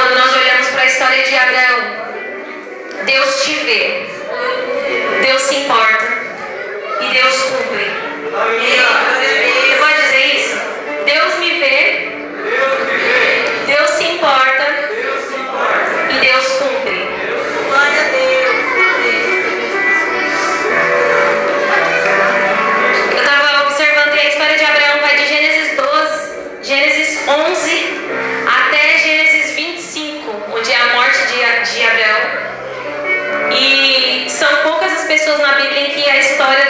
quando nós olhamos para a história de Abraão, Deus te vê, Deus se importa e Deus cumpre. Você pode dizer isso? Deus me vê, Deus se importa e Deus cumpre. Glória a Deus. Eu estava observando que a história de Abraão vai de Gênesis 11 até Gênesis 25, onde é a morte de Abraão. E são poucas as pessoas na Bíblia em que a história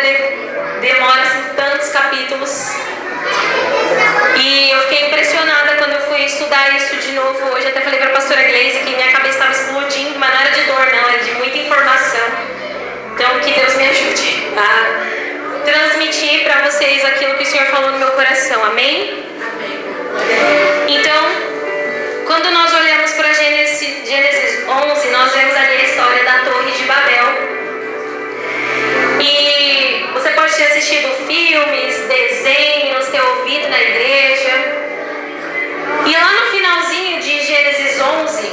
demora assim, tantos capítulos. E eu fiquei impressionada quando eu fui estudar isso de novo hoje. Até falei para a pastora Gleise que minha cabeça estava explodindo, mas não era de dor não, era de muita informação. Então que Deus me ajude a transmitir para vocês aquilo que o Senhor falou no meu coração. Amém? Então, quando nós olhamos para Gênesis 11, nós vemos ali a história da Torre de Babel. E você pode ter assistido filmes, desenhos, ter ouvido na igreja. E lá no finalzinho de Gênesis 11,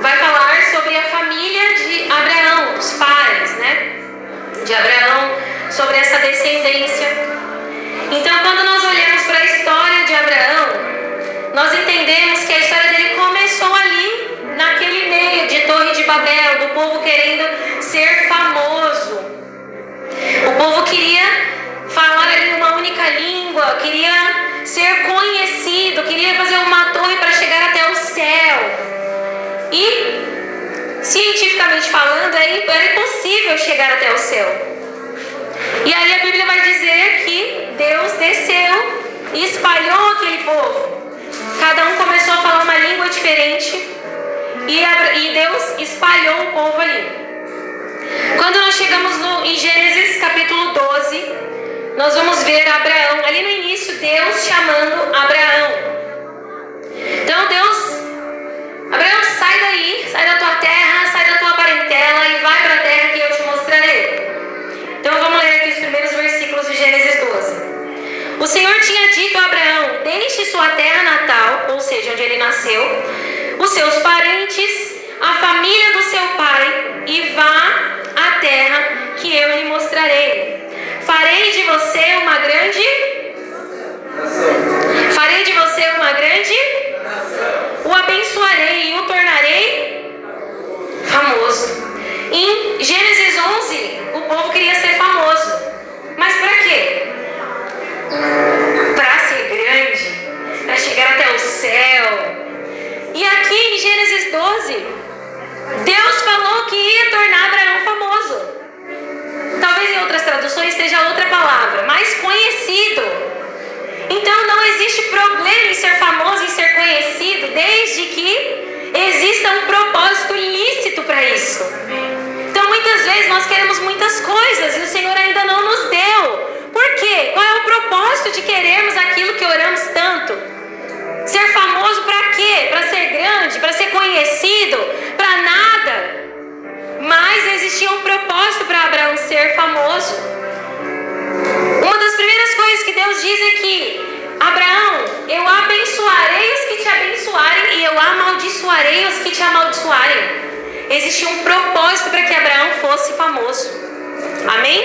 vai falar sobre a família de Abraão, os pais, né? De Abraão, sobre essa descendência. Então, quando nós olhamos para a história de Abraão, nós entendemos que a história dele começou ali, naquele meio de Torre de Babel, do povo querendo ser famoso. O povo queria falar ali uma única língua, queria ser conhecido, queria fazer uma torre para chegar até o céu. E, cientificamente falando, era impossível chegar até o céu. E aí a Bíblia vai dizer que Deus desceu e espalhou aquele povo. Cada um começou a falar uma língua diferente e Deus espalhou o povo ali. Quando nós chegamos em Gênesis capítulo 12, nós vamos ver Abraão, ali no início, Deus chamando Abraão. Então Abraão, sai daí, sai da tua terra, sai da tua parentela e vai para a terra que eu te mostrarei. Então vamos ler aqui os primeiros versículos de Gênesis 12. O Senhor tinha dito a Abraão: deixe sua terra natal, ou seja, onde ele nasceu, os seus parentes, a família do seu pai, e vá à terra que eu lhe mostrarei. Farei de você uma grande o abençoarei e o tornarei famoso. Em Gênesis 11, o povo queria ser famoso. Mas para quê? Para ser grande, para chegar até o céu. E aqui em Gênesis 12, Deus falou que ia tornar Abraão famoso. Talvez em outras traduções seja outra palavra, mais conhecido. Então não existe problema em ser famoso, em ser conhecido, desde que exista um propósito lícito para isso. Então muitas vezes nós queremos muitas coisas e o Senhor ainda não nos deu. Por quê? Qual é o propósito de querermos aquilo que oramos tanto? Ser famoso para quê? Para ser grande? Para ser conhecido? Para nada. Mas existia um propósito para Abraão ser famoso. Uma das primeiras coisas que Deus diz é que: Abraão, eu abençoarei os que te abençoarem e eu amaldiçoarei os que te amaldiçoarem. Existia um propósito para que Abraão fosse famoso. Amém?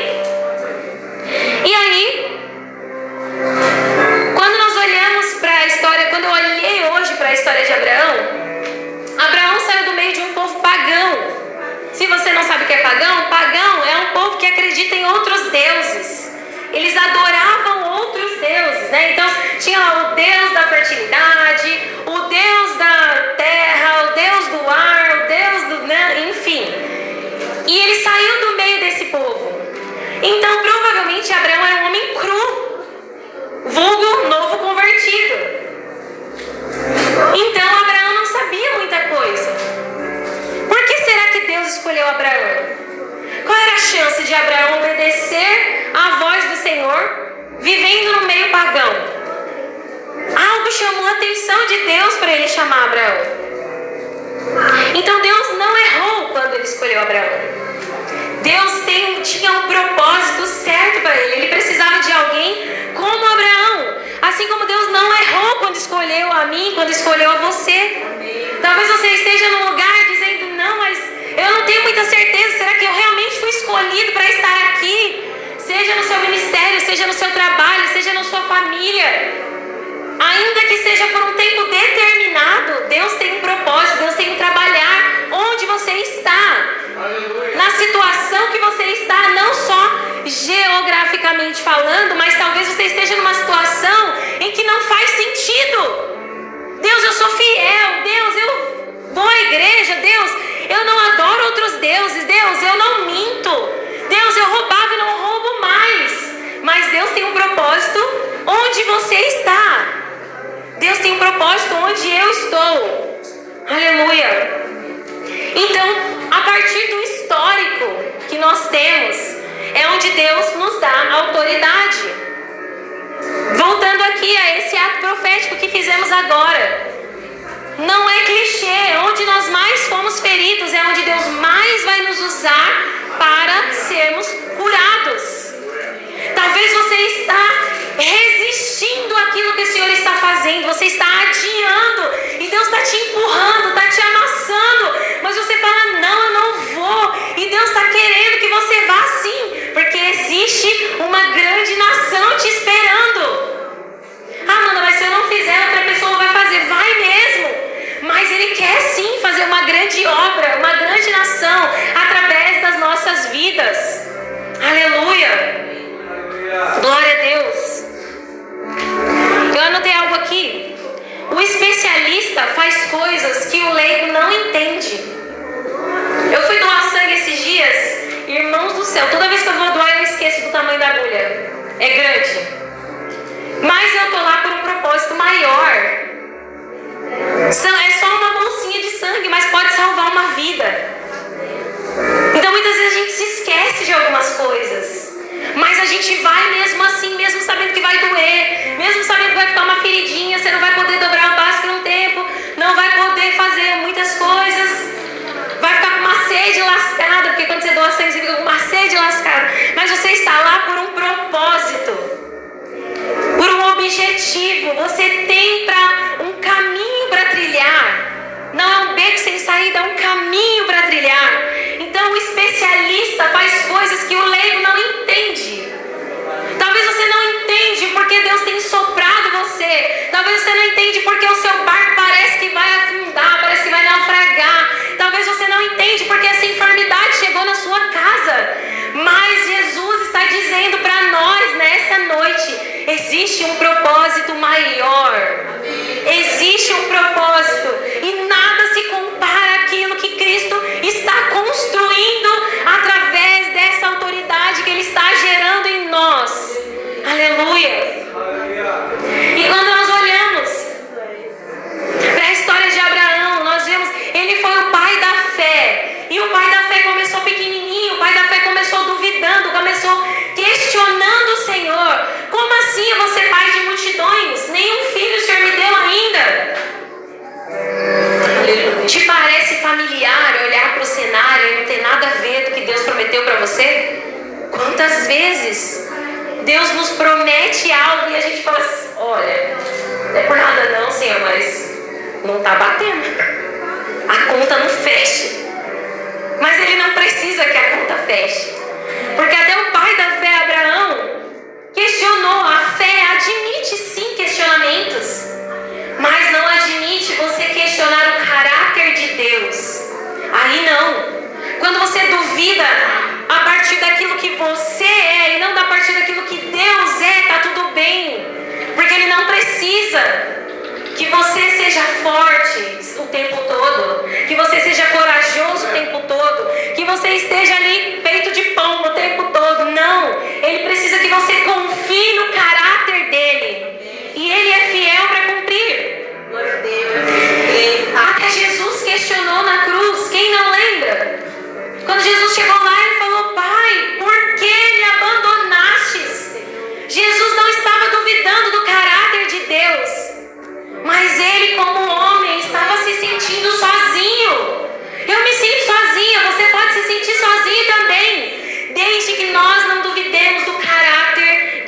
E aí, quando nós olhamos para a história, quando eu olhei hoje para a história de Abraão saiu do meio de um povo pagão. Se você não sabe o que é pagão, pagão é um povo que acredita em outros deuses. Eles adoravam outros deuses, né? Então tinha lá o Deus da fertilidade, o Deus da terra, o Deus do ar, o Deus do... né? Enfim. E ele saiu do meio desse povo. Então provavelmente Abraão era um homem cru, vulgo novo convertido. Então Abraão não sabia muita coisa. Por que será que Deus escolheu Abraão? Qual era a chance de Abraão obedecer à voz do Senhor, vivendo no meio pagão? Algo chamou a atenção de Deus para ele chamar Abraão. Então Deus não errou quando ele escolheu Abraão. Deus tinha um propósito certo para ele. Ele precisava de alguém como Abraão. Assim como Deus não errou quando escolheu a mim, quando escolheu a você. Talvez Talvez você esteja num lugar dizendo, não, mas eu não tenho muita certeza, será que eu realmente fui escolhido para estar aqui? Seja no seu ministério, seja no seu trabalho, seja na sua família. Ainda que seja por um tempo determinado, Deus tem um propósito, Deus tem um trabalhar onde você está. Na situação que você está, não só geograficamente falando, mas talvez você esteja numa situação em que não faz sentido. Deus, eu sou fiel. Deus, eu vou à igreja. Deus, eu não adoro outros deuses. Deus, eu não minto. Deus, eu roubava e não roubo mais. Mas Deus tem um propósito onde você está. Deus tem um propósito onde eu estou. Aleluia. Então, a partir do histórico que nós temos, é onde Deus nos dá autoridade. Voltando aqui a esse ato profético que fizemos agora. Não é clichê, onde nós mais fomos feridos é onde Deus mais vai nos usar para sermos curados. Talvez você está resistindo àquilo que o Senhor está fazendo, você está adiando, e Deus está te empurrando, está te amassando, mas você fala, não, eu não vou, e Deus está querendo que você vá sim, porque existe uma grande nação te esperando. Ah, Nanda, mas se eu não fizer, outra pessoa vai fazer. Vai mesmo, mas Ele quer sim fazer uma grande obra, uma grande nação, através das nossas vidas. Aleluia. Glória a Deus. Eu anotei algo aqui. O especialista faz coisas que o leigo não entende. Eu fui doar sangue esses dias. Irmãos do céu, toda vez que eu vou doar eu esqueço do tamanho da agulha. É grande. Mas eu tô lá por um propósito maior. É só uma bolsinha de sangue, mas pode salvar uma vida. Então muitas vezes a gente se esquece de algumas coisas. Mas a gente vai mesmo assim, mesmo sabendo que vai doer, mesmo sabendo que vai ficar uma feridinha, você não vai poder dobrar o básico num tempo, não vai poder fazer muitas coisas, vai ficar com uma sede lascada, porque quando você doa sangue você fica com uma sede lascada, mas você está lá por um propósito, por um objetivo, você tem um caminho para trilhar. Não é um beco sem saída, é um caminho para trilhar. Então o especialista faz coisas que o leigo não entende. Talvez você não entende porque Deus tem soprado você. Talvez você não entende porque o seu barco parece que vai afundar, parece que vai naufragar. Talvez você não entende porque essa enfermidade chegou na sua casa. Mas Jesus está dizendo para nós nessa noite, existe um propósito maior. Existe um propósito e nada se compara àquilo que Cristo está construindo através dessa autoridade que Ele está gerando em nós. Aleluia. E quando nós olhamos para a história de Abraão, nós vemos, ele foi o pai da fé. E o pai da fé começou pequenininho, o pai da fé começou duvidando, começou questionando o Senhor. Como assim eu vou ser pai de multidões? Nenhum filho o Senhor me deu ainda. Te parece familiar olhar para o cenário e não ter nada a ver do que Deus prometeu para você? Quantas vezes Deus nos promete algo e a gente fala assim, olha, não é por nada não, Senhor, mas não está batendo. A conta não fecha. Mas Ele não precisa que a conta feche. Porque até o pai da fé, Abraão, questionou. A fé admite sim questionamentos, mas não admite você questionar o caráter de Deus. Aí não. Quando você duvida a partir daquilo que você é e não a partir daquilo que Deus é, tá tudo bem. Porque Ele não precisa que você seja forte o tempo todo, que você seja corajoso o tempo todo, que você esteja ali peito de pão o tempo todo. Não. Ele precisa que você confie no caráter dele. E Ele é fiel para cumprir. Até Jesus questionou na cruz. Quem não lembra? Quando Jesus chegou lá, Ele falou, Pai, por que me abandonastes? Jesus não estava duvidando do caráter de Deus, mas Ele, como homem, estava se sentindo sozinho. Eu me sinto sozinha, você pode se sentir sozinho também, desde que nós não duvidemos do caráter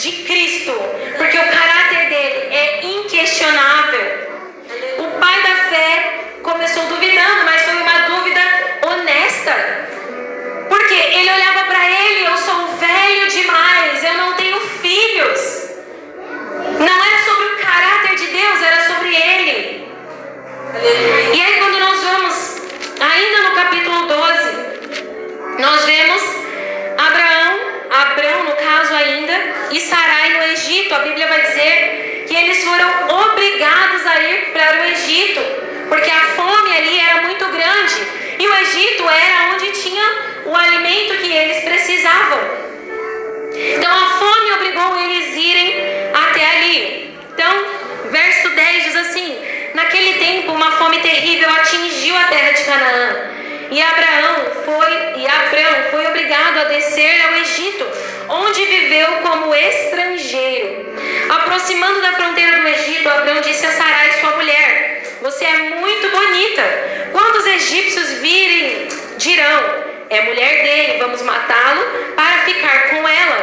Sarai no Egito. A Bíblia vai dizer que eles foram obrigados a ir para o Egito, porque a fome ali era muito grande. E o Egito era onde tinha o alimento que eles precisavam. Então a fome obrigou eles a irem até ali. Então, verso 10 diz assim: naquele tempo uma fome terrível atingiu a terra de Canaã. E Abraão foi obrigado a descer ao Egito, onde viveu como estrangeiro. Aproximando da fronteira do Egito, Abraão disse a Sarai, sua mulher: você é muito bonita. Quando os egípcios virem, dirão: é mulher dele, vamos matá-lo para ficar com ela.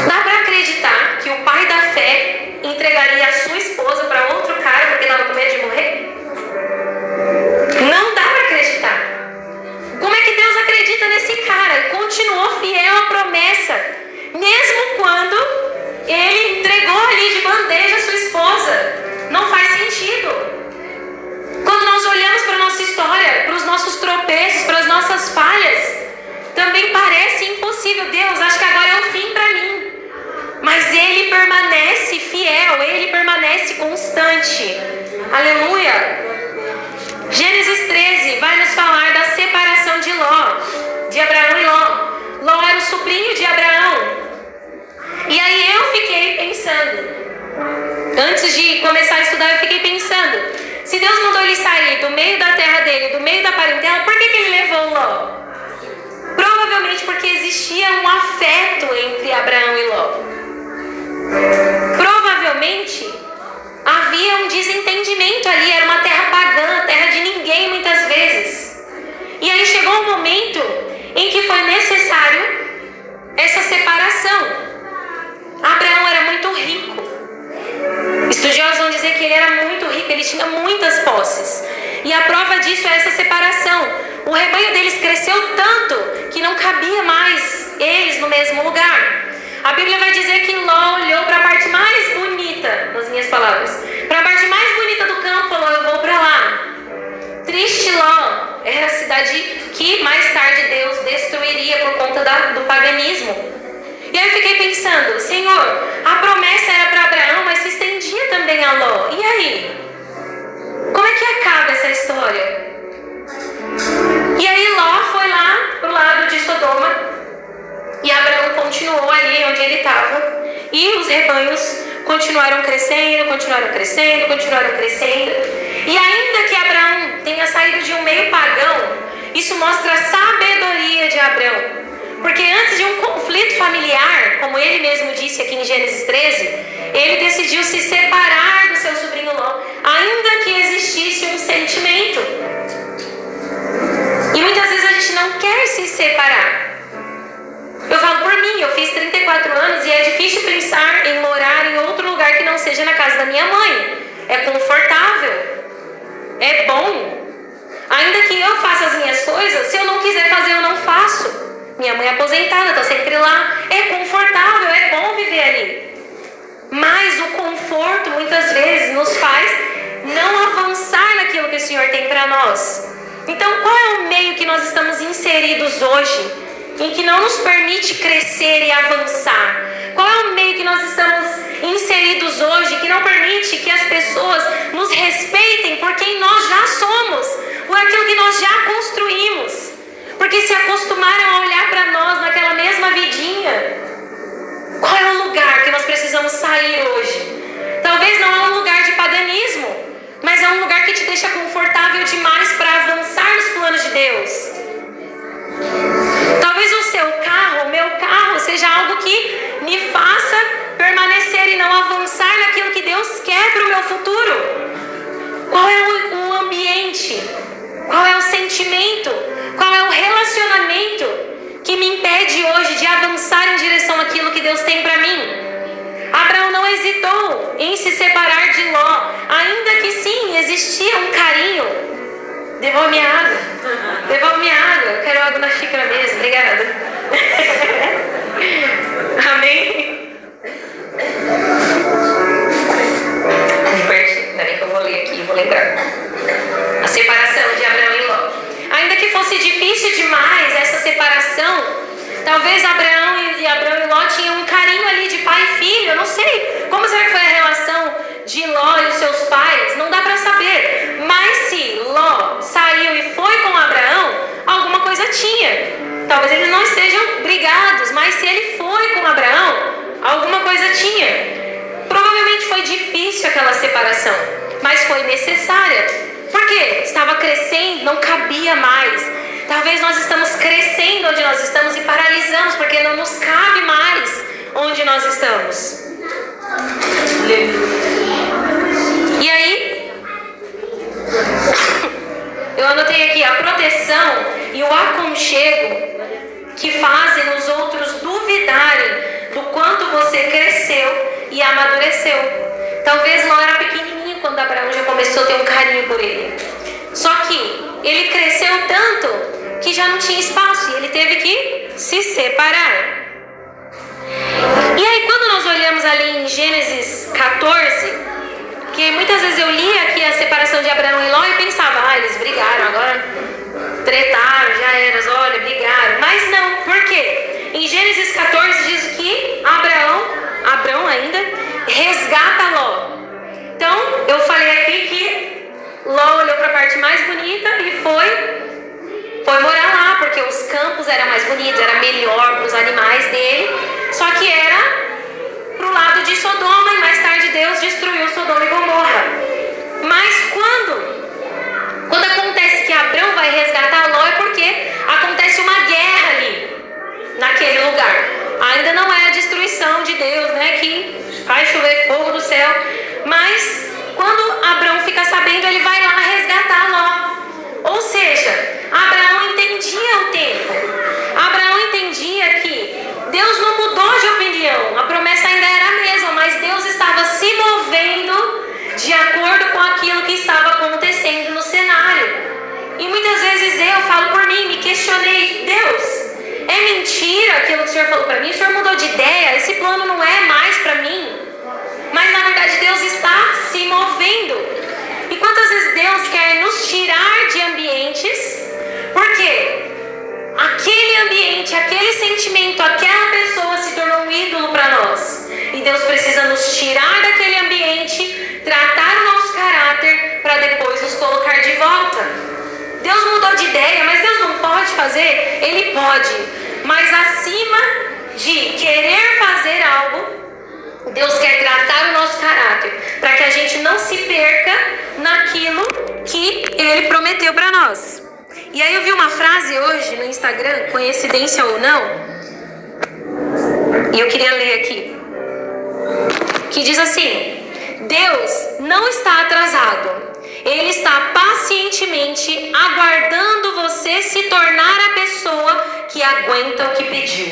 Dá para acreditar que o pai da fé entregaria a sua esposa para outro cara porque estava com medo de morrer? Não dá para acreditar. Como é que Deus acredita nesse cara? Ele continuou fiel à promessa, mesmo quando ele entregou ali de bandeja a sua esposa. Não faz sentido. Quando nós olhamos para a nossa história, para os nossos tropeços, para as nossas falhas, também parece impossível. Deus, acho que agora é o fim para mim. Mas Ele permanece fiel, Ele permanece constante. Aleluia. Gênesis 13 vai nos falar da separação de Ló, de Abraão e Ló. Ló era o sobrinho de Abraão. E aí eu fiquei pensando, antes de começar a estudar, eu fiquei pensando, se Deus mandou ele sair do meio da terra dele, do meio da parentela, por que ele levou Ló? Provavelmente porque existia um afeto entre Abraão e Ló. Provavelmente havia um desentendimento ali, era uma terra pagã, terra de ninguém muitas vezes. E aí chegou um momento em que foi necessário essa separação. Abraão era muito rico. Estudiosos vão dizer que ele era muito rico, ele tinha muitas posses. E a prova disso é essa separação. O rebanho deles cresceu tanto que não cabia mais eles no mesmo lugar. A Bíblia vai dizer que Ló olhou para a parte mais bonita, nas minhas palavras, para a parte mais bonita do campo, falou: eu vou para lá. Triste Ló, era a cidade que mais tarde Deus destruiria por conta do paganismo. E aí eu fiquei pensando, Senhor, a promessa era para Abraão, mas se estendia também a Ló. E aí? Como é que acaba essa história? E aí Ló foi lá pro lado de Sodoma e Abraão continuou ali onde ele estava. E os rebanhos continuaram crescendo, continuaram crescendo, continuaram crescendo. E ainda que Abraão tenha saído de um meio pagão, isso mostra a sabedoria de Abraão. Porque antes de um conflito familiar, como ele mesmo disse aqui em Gênesis 13, ele decidiu se separar do seu sobrinho Ló, ainda que existisse um sentimento. E muitas vezes a gente não quer se separar. Eu falo por mim, eu fiz 34 anos e é difícil pensar em morar em outro lugar que não seja na casa da minha mãe. É confortável, é bom. Ainda que eu faça as minhas coisas, se eu não quiser fazer, eu não faço. Minha mãe é aposentada, está sempre lá. É confortável, é bom viver ali. Mas o conforto muitas vezes nos faz não avançar naquilo que o Senhor tem para nós. Então, qual é o meio que nós estamos inseridos hoje, em que não nos permite crescer e avançar? Qual é o meio que nós estamos inseridos hoje, que não permite que as pessoas nos respeitem por quem nós já somos, por aquilo que nós já construímos? Porque se acostumaram a olhar para nós naquela mesma vidinha. Qual é o lugar que nós precisamos sair hoje? Talvez não é um lugar de paganismo, mas é um lugar que te deixa confortável demais para avançar nos planos de Deus. Talvez o seu carro, o meu carro, seja algo que me faça permanecer e não avançar naquilo que Deus quer para o meu futuro. Qual é o ambiente? Qual é o sentimento? Qual é o relacionamento que me impede hoje de avançar em direção àquilo que Deus tem para mim? Abraão não hesitou em se separar de Ló, ainda que sim, existia um carinho. Devolve minha água. Devolve minha água. Eu quero água na xícara mesmo. Obrigada. Amém? Ainda bem que eu vou ler aqui, vou lembrar. A separação de Abraão e Ló. Ainda que fosse difícil demais essa separação, talvez Abraão e Ló tinham um carinho estejam brigados, mas se ele foi com Abraão, alguma coisa tinha. Provavelmente foi difícil aquela separação, mas foi necessária. Por quê? Estava crescendo, não cabia mais. Talvez nós estamos crescendo onde nós estamos e paralisamos, porque não nos cabe mais onde nós estamos. E aí, eu anotei aqui a proteção e o aconchego que fazem os outros duvidarem do quanto você cresceu e amadureceu. Talvez Ló era pequenininho quando Abraão já começou a ter um carinho por ele. Só que ele cresceu tanto que já não tinha espaço e ele teve que se separar. E aí quando nós olhamos ali em Gênesis 14, que muitas vezes eu li aqui a separação de Abraão e Ló e pensava, eles brigaram, agora tretaram, já era, olha, brigaram. Mas não, por quê? Em Gênesis 14 diz que Abraão ainda resgata Ló. Então, eu falei aqui que Ló olhou para a parte mais bonita e foi morar lá, porque os campos eram mais bonitos, era melhor para os animais dele, só que era pro lado de Sodoma e mais tarde Deus destruiu Sodoma e Gomorra. Mas quando acontece que Abraão vai resgatar Ló é porque acontece uma guerra ali, naquele lugar. Ainda não é a destruição de Deus, né, que faz chover fogo do céu, mas quando Abraão fica sabendo, ele vai lá resgatar Ló. Ou seja, Abraão entendia o tempo. Abraão entendia que Deus não mudou de opinião. A promessa ainda era a mesma, mas Deus estava se movendo de acordo com aquilo que estava acontecendo no cenário. E muitas vezes eu falo por mim, me questionei, Deus, é mentira aquilo que o Senhor falou para mim? O Senhor mudou de ideia? Esse plano não é mais para mim? Mas na verdade Deus está se movendo. E quantas vezes Deus quer nos tirar de ambientes, porque aquele ambiente, aquele sentimento, aquela pessoa se tornou um ídolo para nós. E Deus precisa nos tirar daquele ambiente, tratar o nosso caráter, para depois nos colocar de volta. Deus mudou de ideia, mas Deus não pode fazer? Ele pode. Mas acima de querer fazer algo, Deus quer tratar o nosso caráter, para que a gente não se perca naquilo que Ele prometeu para nós. E aí eu vi uma frase hoje no Instagram, coincidência ou não, e eu queria ler aqui, que diz assim: Deus não está atrasado, Ele está pacientemente aguardando você se tornar a pessoa que aguenta o que pediu.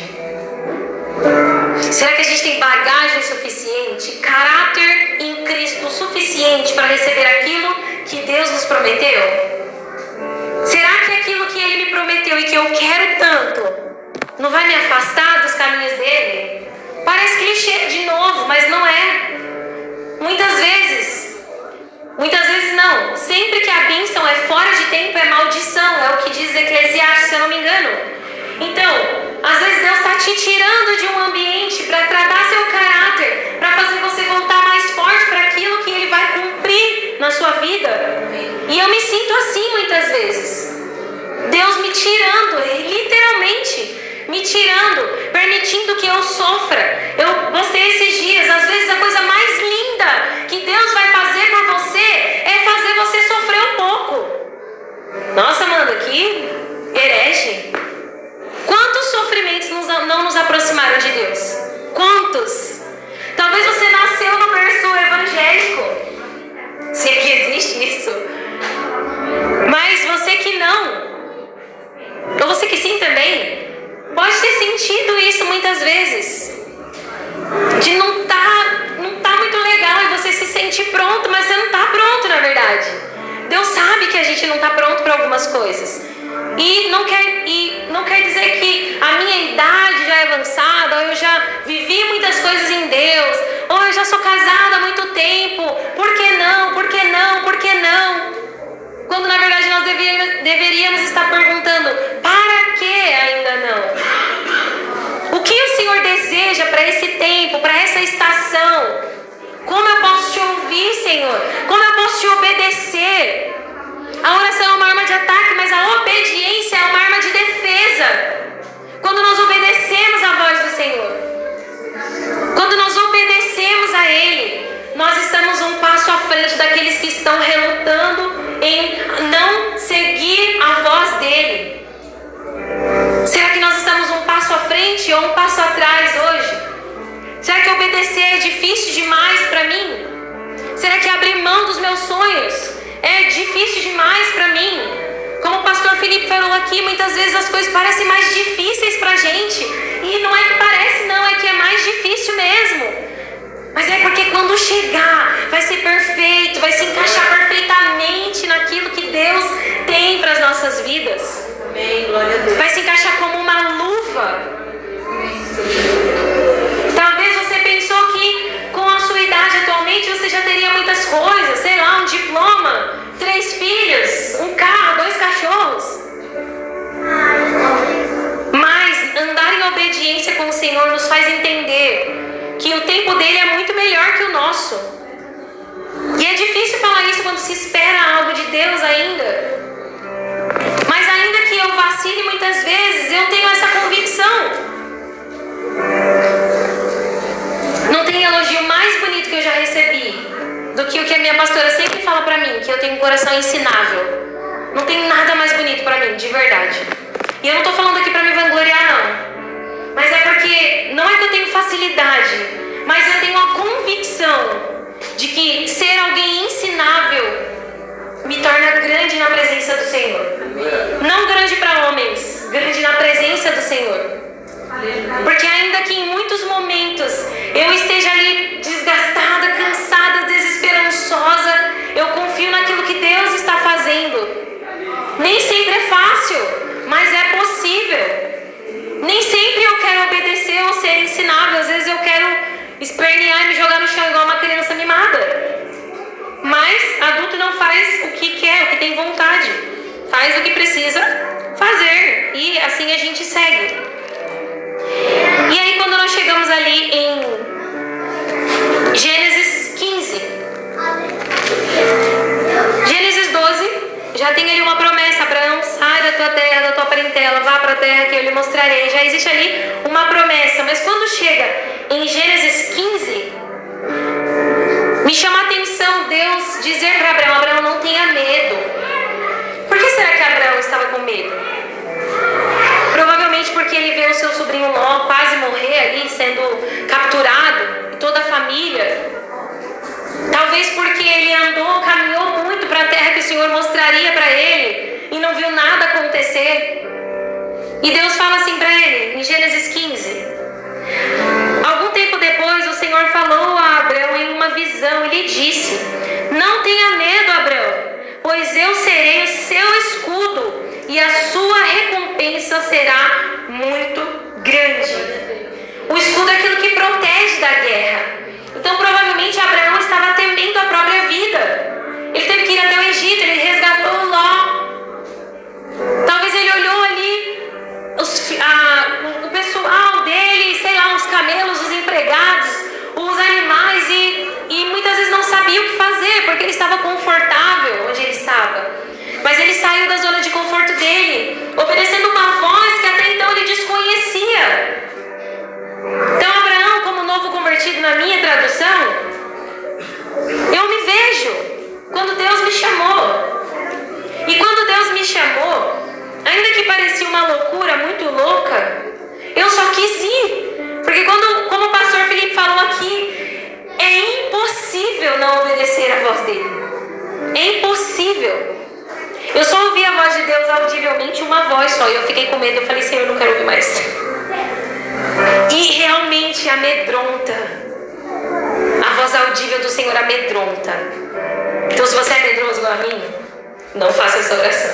Será que a gente tem bagagem suficiente, caráter em Cristo suficiente para receber aquilo que Deus nos prometeu? Será que aquilo que Ele me prometeu e que eu quero tanto não vai me afastar dos caminhos dele? Parece clichê de novo, mas não é. Muitas vezes não. Sempre que a bênção é fora de tempo é maldição, é o que diz Eclesiastes, se eu não me engano. Então, às vezes Deus está te tirando de um ambiente para tratar seu caráter, para fazer você voltar mais forte para aquilo que Ele vai cumprir na sua vida. E eu me sinto assim muitas vezes. Deus me tirando, literalmente me tirando, permitindo que eu sofra. Eu postei esses dias, às vezes a coisa mais linda que Deus vai fazer por você é fazer você sofrer um pouco. Nossa, Amanda, que herege. Quantos sofrimentos não nos aproximaram de Deus? Quantos? Talvez você nasceu no berço evangélico, se é que existe isso. Mas você que não, ou você que sim também, pode ter sentido isso muitas vezes. De não tá muito legal e você se sente pronto, mas você não tá pronto na verdade. Deus sabe que a gente não tá pronto para algumas coisas. E não quer dizer que a minha idade já é avançada, ou eu já vivi muitas coisas em Deus, ou eu já sou casada há muito tempo. Por que não? Por que não? Por que não? Quando na verdade nós deveríamos estar perguntando: para que ainda não? O que o Senhor deseja para esse tempo, para essa estação? Como eu posso te ouvir, Senhor? Como eu posso te obedecer? A oração é uma arma de ataque, mas a obediência é uma arma de defesa. quando nós obedecemos a voz do Senhor, quando nós obedecemos a Ele, nós estamos um passo à frente daqueles que estão relutando em não seguir a voz dEle. Será que nós estamos um passo à frente ou um passo atrás hoje? Será que obedecer é difícil demais para mim? Será que abrir mão dos meus sonhos é difícil demais para mim? Como o pastor Felipe falou aqui, muitas vezes as coisas parecem mais difíceis pra gente. E não é que parece, não, é que é mais difícil mesmo. Mas é porque quando chegar, vai ser perfeito, vai se encaixar perfeitamente naquilo que Deus tem para as nossas vidas. Amém, glória a Deus. Vai se encaixar como uma luva. Talvez você pensou que com a sua idade atualmente você já teria muitas coisas, sei lá, um diploma, 3 filhos, um carro, 2 cachorros. Mas andar em obediência com o Senhor nos faz entender que o tempo dele é muito melhor que o nosso. E é difícil falar isso quando se espera algo de Deus ainda. Mas ainda que eu vacile muitas vezes, eu tenho essa convicção. Não tem elogio mais bonito que eu já recebi do que o que a minha pastora sempre fala pra mim, que eu tenho um coração ensinável. Não tem nada mais bonito pra mim, de verdade. E eu não tô falando aqui pra me vangloriar, não. Mas é porque não é que eu tenho facilidade, mas eu tenho a convicção de que ser alguém ensinável me torna grande na presença do Senhor. Não grande para homens, grande na presença do Senhor. Porque ainda que em muitos momentos eu esteja ali desgastada, cansada, desesperançosa, eu confio naquilo que Deus está fazendo. Nem sempre é fácil, mas é possível. Nem sempre eu quero obedecer ou ser ensinável. Às vezes eu quero espernear e me jogar no chão igual uma criança mimada. Mas adulto não faz o que quer, o que tem vontade. Faz o que precisa fazer. E assim a gente segue. E aí quando nós chegamos ali em Gênesis 15, Gênesis 12, já tem ali uma promessa: Abraão, sai da tua terra, da tua parentela, vá para a terra que eu lhe mostrarei. Já existe ali uma promessa. Mas quando chega em Gênesis 15, me chama a atenção Deus dizer para Abraão: Abraão, não tenha medo. Por que será que Abraão estava com medo? Provavelmente porque ele vê o seu sobrinho Ló quase morrer ali, sendo capturado, e toda a família. Talvez porque ele andou, caminhou muito para a terra que o Senhor mostraria para ele e não viu nada acontecer. E Deus fala assim para ele, em Gênesis 15. Algum tempo depois, o Senhor falou a Abraão em uma visão e lhe disse: não tenha medo, Abraão, pois eu serei o seu escudo e a sua recompensa será muito grande. O escudo é aquilo que protege da guerra. Então provavelmente Abraão estava temendo a própria vida. Ele teve que ir até o Egito, ele resgatou Ló. Talvez ele olhou ali o pessoal dele, sei lá, os camelos, os empregados, os animais e muitas vezes não sabia o que fazer, porque ele estava confortável onde ele estava. Mas ele saiu da zona de conforto dele, obedecendo uma voz que até então ele desconhecia. Então Abraão, como novo convertido na minha tradução, eu me vejo quando Deus me chamou. E quando Deus me chamou, ainda que parecia uma loucura muito louca, eu só quis ir. Porque como o pastor Felipe falou aqui, é impossível não obedecer a voz dele. É impossível. Eu só ouvi a voz de Deus audivelmente, uma voz só, e eu fiquei com medo. Eu falei: Senhor, eu não quero ouvir mais. E realmente amedronta. A voz audível do Senhor amedronta. Então se você é medroso igual a mim, não faça essa oração.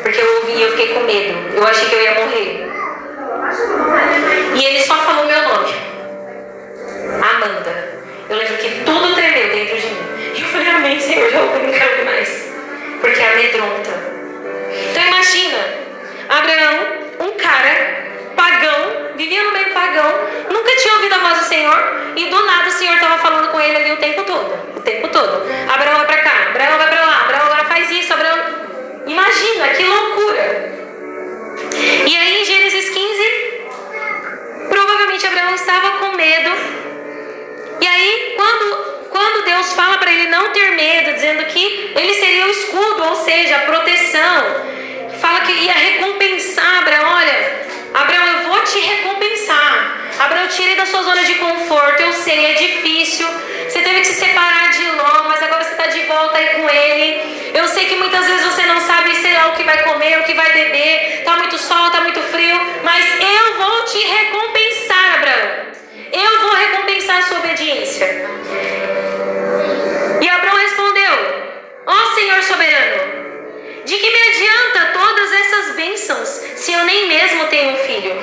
Porque eu ouvi e eu fiquei com medo. Eu achei que eu ia morrer. E ele só falou meu nome: Amanda. Eu lembro que tudo tremeu dentro de mim. E eu falei: amém, Senhor, eu não quero ouvir mais. Porque amedronta. Então imagina, Abraão, um cara pagão, vivia no meio pagão, nunca tinha ouvido a voz do Senhor, e do nada o Senhor estava falando com ele ali o tempo todo. O tempo todo. Abraão vai pra cá, Abraão vai pra lá, Abraão agora faz isso, Abraão... Imagina, que loucura. E aí em Gênesis 15, estava com medo. E aí, quando Deus fala para ele não ter medo, dizendo que ele seria o escudo, ou seja, a proteção, fala que ia recompensar Abraão. Olha, Abraão, eu vou te recompensar. Abraão, tire da sua zona de conforto. Eu sei, é difícil. Você teve que se separar de Ló, mas agora você está de volta aí com ele. Eu sei que muitas vezes você não sabe, sei lá, o que vai comer, o que vai beber. Está muito sol, está muito frio. Mas eu vou te recompensar, Abraão. Eu vou recompensar a sua obediência. E Abraão respondeu: ó Senhor soberano, de que me adianta todas essas bênçãos se eu nem mesmo tenho um filho?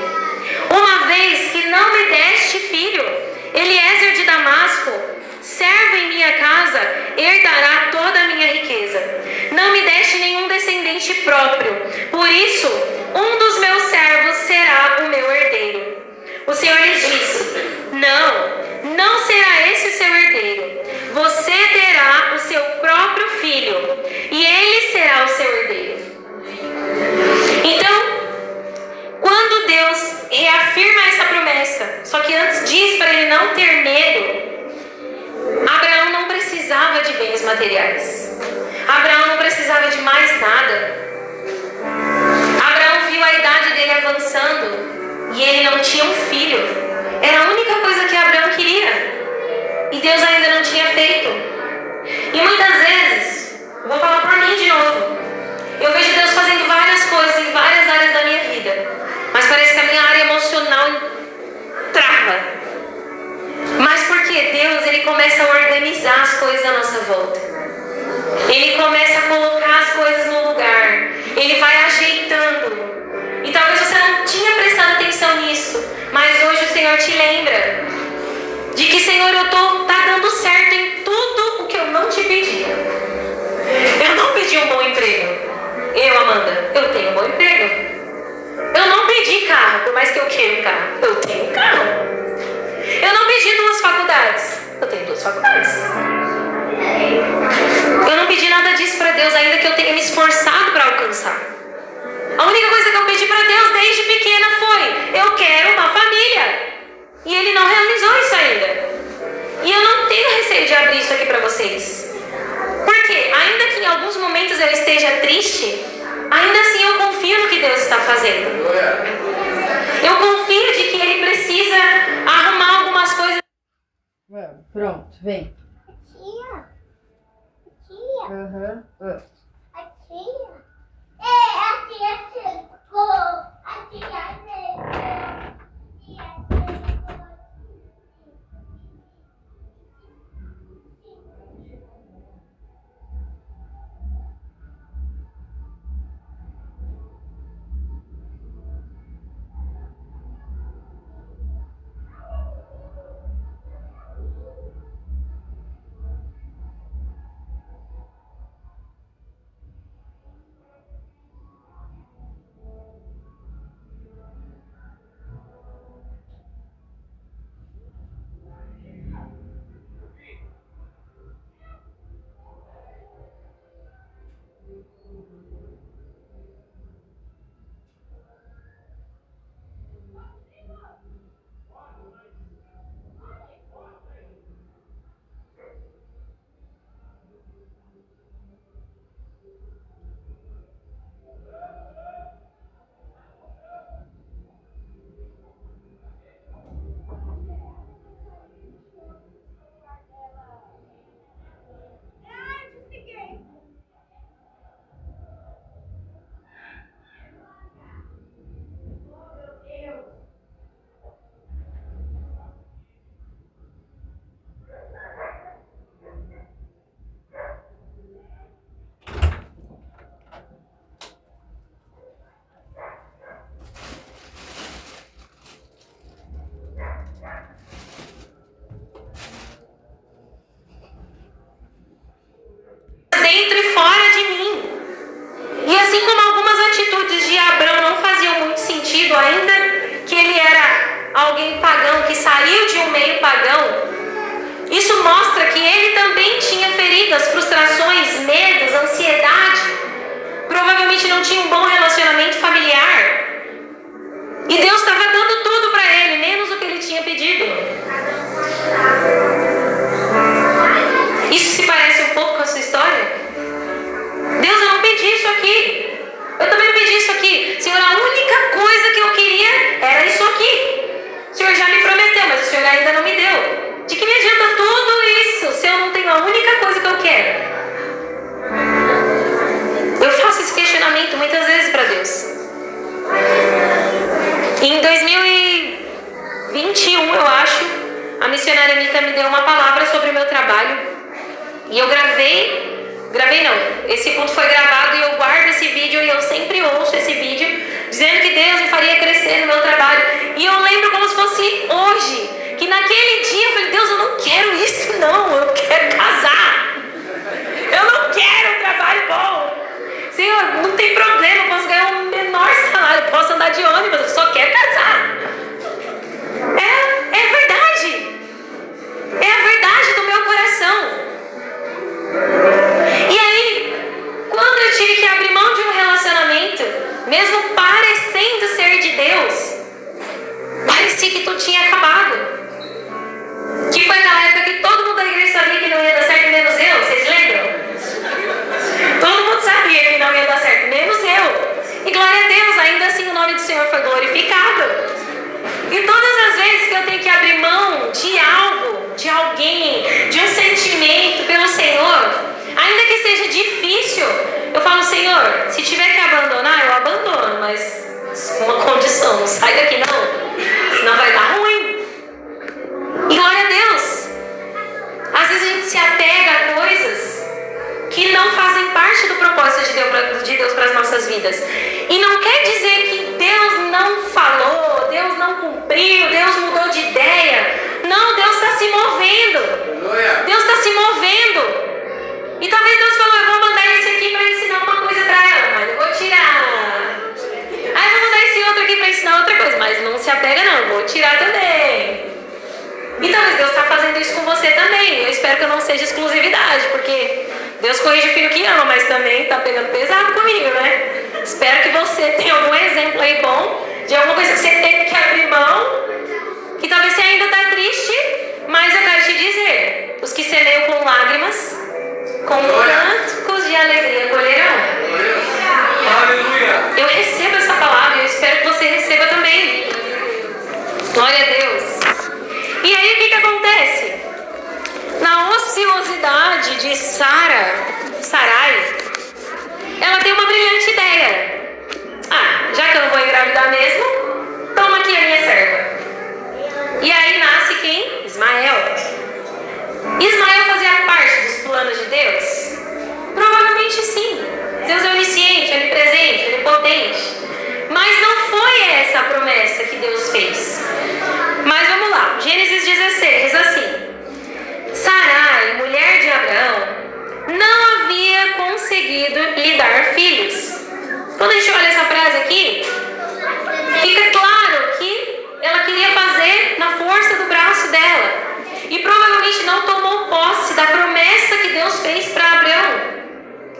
Uma vez que não me deste filho, Eliezer de Damasco, servo em minha casa, herdará toda a minha riqueza. Não me deste nenhum descendente próprio, por isso um dos meus servos será o meu herdeiro. O Senhor lhe disse: não será esse o seu herdeiro. Você terá o seu próprio filho, e ele será o seu herdeiro. Então, quando Deus reafirma essa promessa, só que antes diz para ele não ter medo, Abraão não precisava de bens materiais. Abraão não precisava de mais nada. Abraão viu a idade dele avançando e ele não tinha um filho. Era a única coisa que Abraão queria. E Deus ainda não tinha feito. E muitas vezes, vou falar por mim de novo, eu vejo Deus fazendo várias coisas em várias áreas da minha vida, mas parece que a minha área emocional trava. Mas porque Deus, Ele começa a organizar as coisas à nossa volta. Ele começa a colocar as coisas no lugar. Ele vai ajeitando. E talvez você não tinha prestado atenção nisso, mas hoje o Senhor te lembra de que, Senhor, tá dando certo em tudo o que eu não te pedi. Eu não pedi um bom emprego. Amanda, eu tenho um bom emprego. Eu não pedi carro, por mais que eu queira um carro. Eu tenho um carro. Eu não pedi 2 faculdades. Eu tenho 2 faculdades. Eu não pedi nada disso para Deus, ainda que eu tenha me esforçado para alcançar. A única coisa que eu pedi para Deus desde pequena foi: eu quero uma família. E Ele não realizou isso ainda. E eu não tenho receio de abrir isso aqui para vocês. Porque, ainda que em alguns momentos eu esteja triste, ainda assim eu confio no que Deus está fazendo. Eu confio de que Ele precisa arrumar algumas coisas. Pronto, vem. Tia. Aham. A tia. A tia chegou. A tia chegou. alguém pagão que saiu de um meio pagão, isso mostra que ele também tinha feridas, frustrações, medos, ansiedade. Provavelmente não tinha um bom relacionamento familiar. E Deus estava dando tudo para ele, menos o que ele tinha pedido. missionária Anitta me deu uma palavra sobre o meu trabalho. E eu gravei não, esse culto foi gravado e eu guardo esse vídeo e eu sempre ouço esse vídeo, dizendo que Deus me faria crescer no meu trabalho. E eu lembro como se fosse hoje, que naquele dia eu falei, Deus, eu não quero isso não, eu quero casar. Eu não quero um trabalho bom. Senhor, não tem problema, eu posso ganhar um menor salário, eu posso andar de ônibus, eu só quero casar. É verdade. É a verdade do meu coração. E aí, quando eu tive que abrir mão de um relacionamento, mesmo parecendo ser de Deus, parecia que tudo tinha acabado. Que foi aquela época que todo mundo da igreja sabia que não ia dar certo, menos eu, vocês lembram? Todo mundo sabia que não ia dar certo, menos eu. E glória a Deus, ainda assim o nome do Senhor foi glorificado. E todas as vezes que eu tenho que abrir mão de algo, de alguém, de um sentimento pelo Senhor, ainda que seja difícil, eu falo, Senhor, se tiver que abandonar, eu abandono, mas com uma condição, não sai daqui não, senão vai dar ruim. E glória a Deus, às vezes a gente se apega a coisas que não fazem parte do propósito de Deus para as nossas vidas. E não quer dizer que Deus não falou, Deus não cumpriu, Deus mudou de ideia. Não, Deus está se movendo. Deus está se movendo. E talvez Deus falou, eu vou mandar esse aqui para ensinar uma coisa para ela, mas eu vou tirar. Aí eu vou mandar esse outro aqui para ensinar outra coisa, mas não se apega não, eu vou tirar também. E talvez Deus está fazendo isso com você também. Eu espero que eu não seja exclusividade, porque Deus corrige o filho que ama, mas também está pegando pesado comigo, né? Espero que você tenha algum exemplo aí bom de alguma coisa que você teve que abrir mão, que talvez você ainda está triste, mas eu quero te dizer, os que semeiam com lágrimas, com cânticos de alegria colherão. Aleluia! Eu recebo essa palavra e eu espero que você receba também. Glória a Deus. E aí o que acontece? Na ociosidade de Sarai, ela tem uma brilhante ideia. Já que eu não vou engravidar mesmo, toma aqui a minha serva. E aí nasce quem? Ismael. Ismael fazia parte dos planos de Deus? Provavelmente sim. Deus é onisciente, onipresente, onipotente. Mas não foi essa a promessa que Deus fez. Mas vamos lá, Gênesis 16, assim. Sarai, mulher de Abraão, não havia conseguido lhe dar filhos. Quando a gente olha essa frase aqui, fica claro que ela queria fazer na força do braço dela. E provavelmente não tomou posse da promessa que Deus fez para Abraão.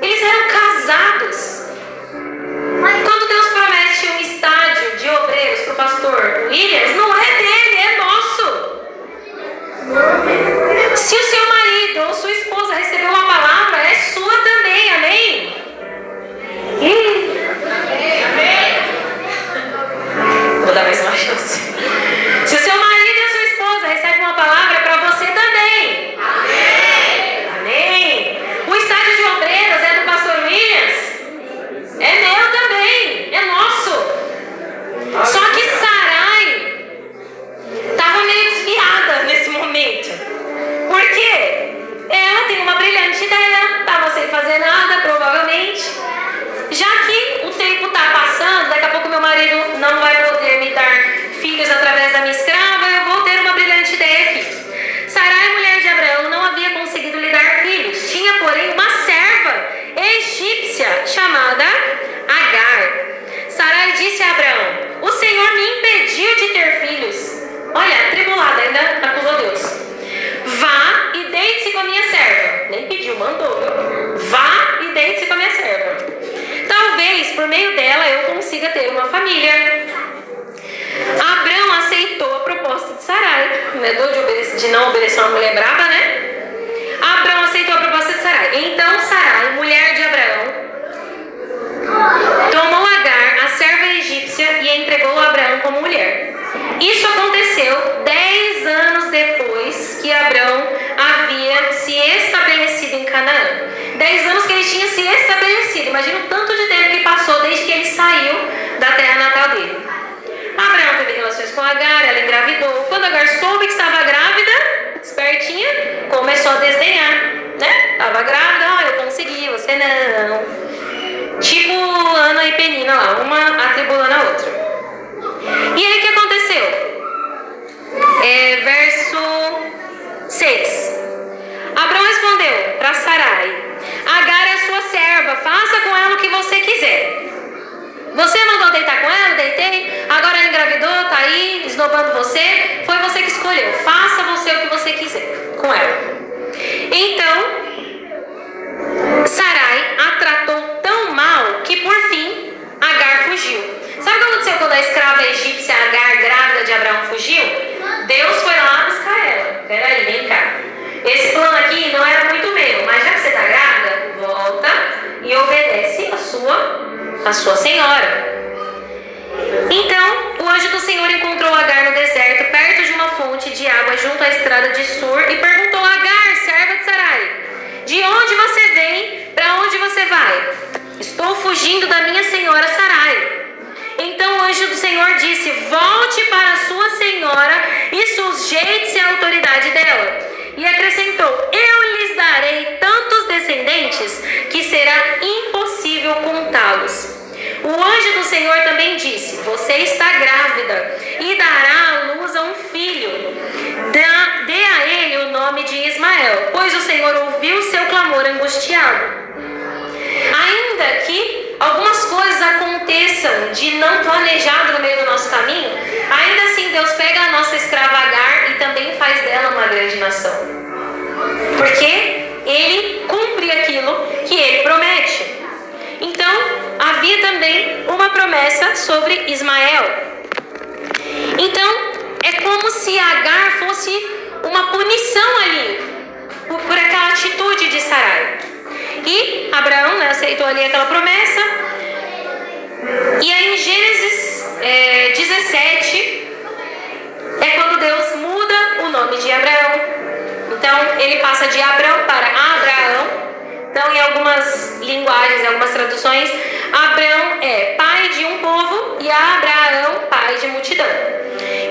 Eles eram casados. Quando Deus promete um estádio de obreiros para o pastor Williams, não é dele, é nosso. Se o seu marido ou sua esposa recebeu uma palavra, é sua também, amém? Vou dar mais uma chance. Se o seu marido e a sua esposa recebem uma palavra, é para você também. Amém. Amém. O estádio de obreiros é do pastor Williams? É meu também, é nosso. Só que Sarai estava meio desviada nesse momento. Por quê? Ela tem uma brilhante ideia, estava sem fazer nada, provavelmente. Já que o tempo está passando, daqui a pouco meu marido não vai poder me dar filhos através da minha escrava, eu vou ter uma brilhante ideia aqui. Sarai, mulher de Abraão, não havia conseguido lhe dar filhos. Tinha, porém, uma serva egípcia chamada Agar. Sarai disse a Abraão, o Senhor me impediu de ter filhos. Olha, atribulada, ainda acusou Deus. Vá e deite-se com a minha serva. Nem pediu, mandou, viu? Vá e deite-se com a minha serva. Talvez por meio dela eu consiga ter uma família. Abraão aceitou a proposta de Sarai. Medou de não obedecer uma mulher brava, né? Abraão aceitou a proposta de Sarai. Então Sarai, mulher de Abraão, tomou Agar, a serva egípcia, e entregou a Abraão como mulher. Isso aconteceu 10 anos depois que Abraão havia se estabelecido em Canaã. 10 anos que ele tinha se estabelecido. Imagina o tanto de tempo que passou desde que ele saiu da terra natal dele. Abraão teve relações com Agar, ela engravidou. Quando Agar soube que estava grávida, espertinha, começou a desdenhar, né? Tava grávida, ó, eu consegui, você não. Tipo Ana e Penina lá, uma atribulando a outra. E aí o que aconteceu? Verso 6. Abraão respondeu para Sarai: Agar é sua serva, faça com ela o que você quiser. Você mandou deitar com ela? Deitei. Agora ela engravidou, tá aí, esnobando você. Foi você que escolheu. Faça você o que você quiser com ela. Então, Sarai a tratou tão mal que por fim Agar fugiu. Sabe o que aconteceu quando a escrava egípcia Agar, grávida de Abraão, fugiu? Deus foi lá buscar ela. Peraí, vem cá. Esse plano aqui não era muito meu, mas já que você está grávida, volta e obedece a sua senhora. Então, o anjo do Senhor encontrou Agar no deserto, perto de uma fonte de água junto à estrada de Sur, e perguntou a Agar, serva de Sarai: De onde você vem? Para onde você vai? Estou fugindo da minha senhora Sarai. Então o anjo do Senhor disse: Volte para sua senhora e sujeite-se à autoridade dela. E acrescentou: Eu lhes darei tantos descendentes que será impossível contá-los. O anjo do Senhor também disse: Você está grávida e dará à luz a um filho. Dê a ele o nome de Ismael, pois o Senhor ouviu seu clamor angustiado. Ainda que algumas coisas aconteçam de não planejado no meio do nosso caminho, ainda assim Deus pega a nossa escrava Agar e também faz dela uma grande nação. Porque Ele cumpre aquilo que Ele promete. Então, havia também uma promessa sobre Ismael. Então, é como se Agar fosse uma punição ali por aquela atitude de Sarai. E Abraão, né, aceitou ali aquela promessa. E aí em Gênesis 17 é quando Deus muda o nome de Abraão. Então ele passa de Abrão para Abraão. Então em algumas linguagens, em algumas traduções, Abrão é pai de um povo e Abraão pai de multidão.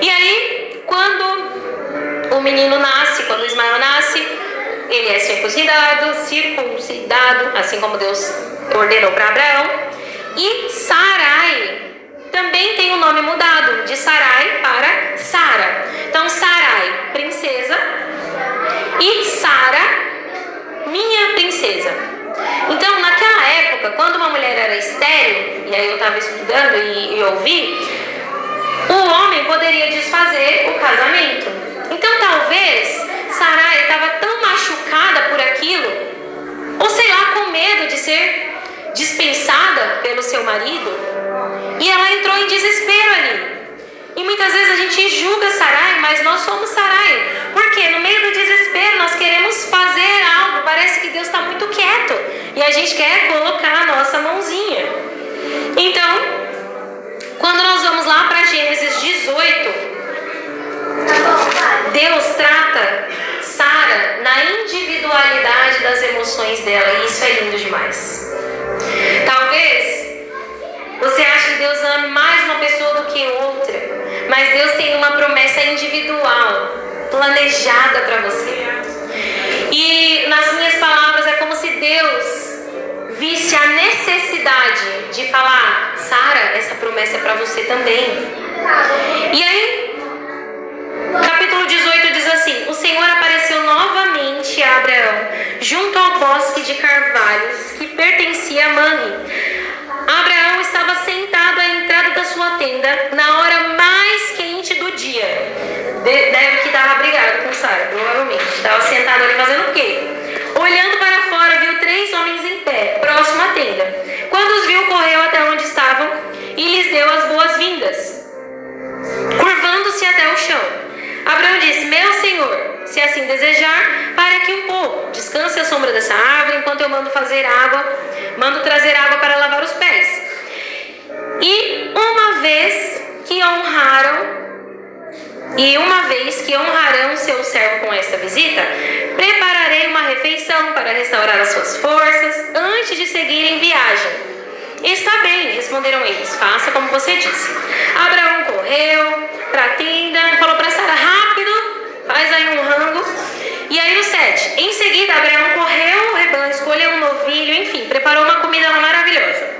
E aí quando o menino nasce, quando Ismael nasce, ele é circuncidado, assim como Deus ordenou para Abraão. E Sarai também tem o nome mudado, de Sarai para Sara. Então Sarai, princesa, e Sara, minha princesa. Então naquela época, quando uma mulher era estéril, e aí eu estava estudando e ouvi, o homem poderia desfazer o casamento. Então talvez Sarai estava tão machucada por aquilo, ou sei lá, com medo de ser dispensada pelo seu marido, e ela entrou em desespero ali. E muitas vezes a gente julga Sarai, mas nós somos Sarai, porque no meio do desespero nós queremos fazer algo, parece que Deus está muito quieto e a gente quer colocar a nossa mãozinha. Então, quando nós vamos lá para Gênesis 18, Deus trata Sara na individualidade das emoções dela, e isso é lindo demais. Talvez você ache que Deus ama mais uma pessoa do que outra, mas Deus tem uma promessa individual, planejada para você. E nas minhas palavras é como se Deus visse a necessidade de falar: Sara, essa promessa é para você também. E aí, capítulo 18 diz assim: O Senhor apareceu novamente a Abraão, junto ao bosque de carvalhos que pertencia a Mamre. Abraão estava sentado à entrada da sua tenda na hora mais quente do dia. Deve que estava brigado com Sara, provavelmente. Estava sentado ali fazendo o quê? Olhando para fora, viu 3 homens em pé, próximo à tenda. Quando os viu, correu até onde estavam e lhes deu as boas-vindas, curvando-se até o chão. Abraão disse: Meu senhor, se assim desejar, pare aqui um pouco, descanse à sombra dessa árvore, enquanto eu mando trazer água para lavar os pés. E uma vez que honrarão seu servo com esta visita, prepararei uma refeição para restaurar as suas forças antes de seguirem viagem. Está bem, responderam eles, faça como você disse. Abraão correu para a tenda e falou para Sara: rápido, faz aí um rango. E aí no 7, em seguida Abraão correu o rebanho, escolheu um novilho, enfim, preparou uma comida maravilhosa.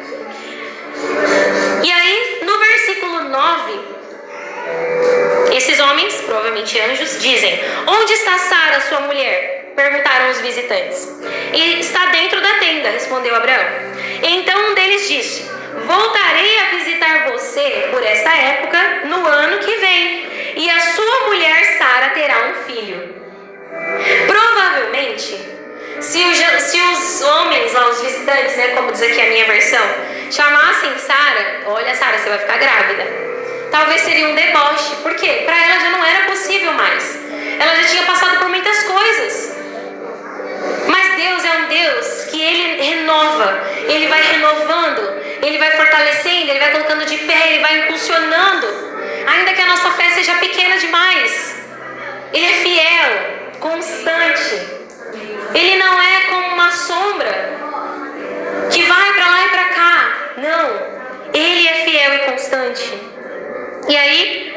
E aí no versículo 9, esses homens, provavelmente anjos, dizem: onde está Sara, sua mulher? Perguntaram os visitantes. E está dentro da tenda, respondeu Abraão. Então um deles disse: voltarei a visitar você por esta época no ano que vem, e a sua mulher Sara terá um filho. Provavelmente, se os homens, lá, os visitantes, né, como diz aqui a minha versão, chamassem Sara: olha, Sara, você vai ficar grávida, talvez seria um deboche. Por quê? Para ela já não era possível mais. Ela já tinha passado por muitas coisas. Mas Deus é um Deus que Ele renova, Ele vai renovando, Ele vai fortalecendo, Ele vai colocando de pé, Ele vai impulsionando, ainda que a nossa fé seja pequena demais. Ele é fiel, constante. Ele não é como uma sombra que vai para lá e para cá. Não, Ele é fiel e constante. E aí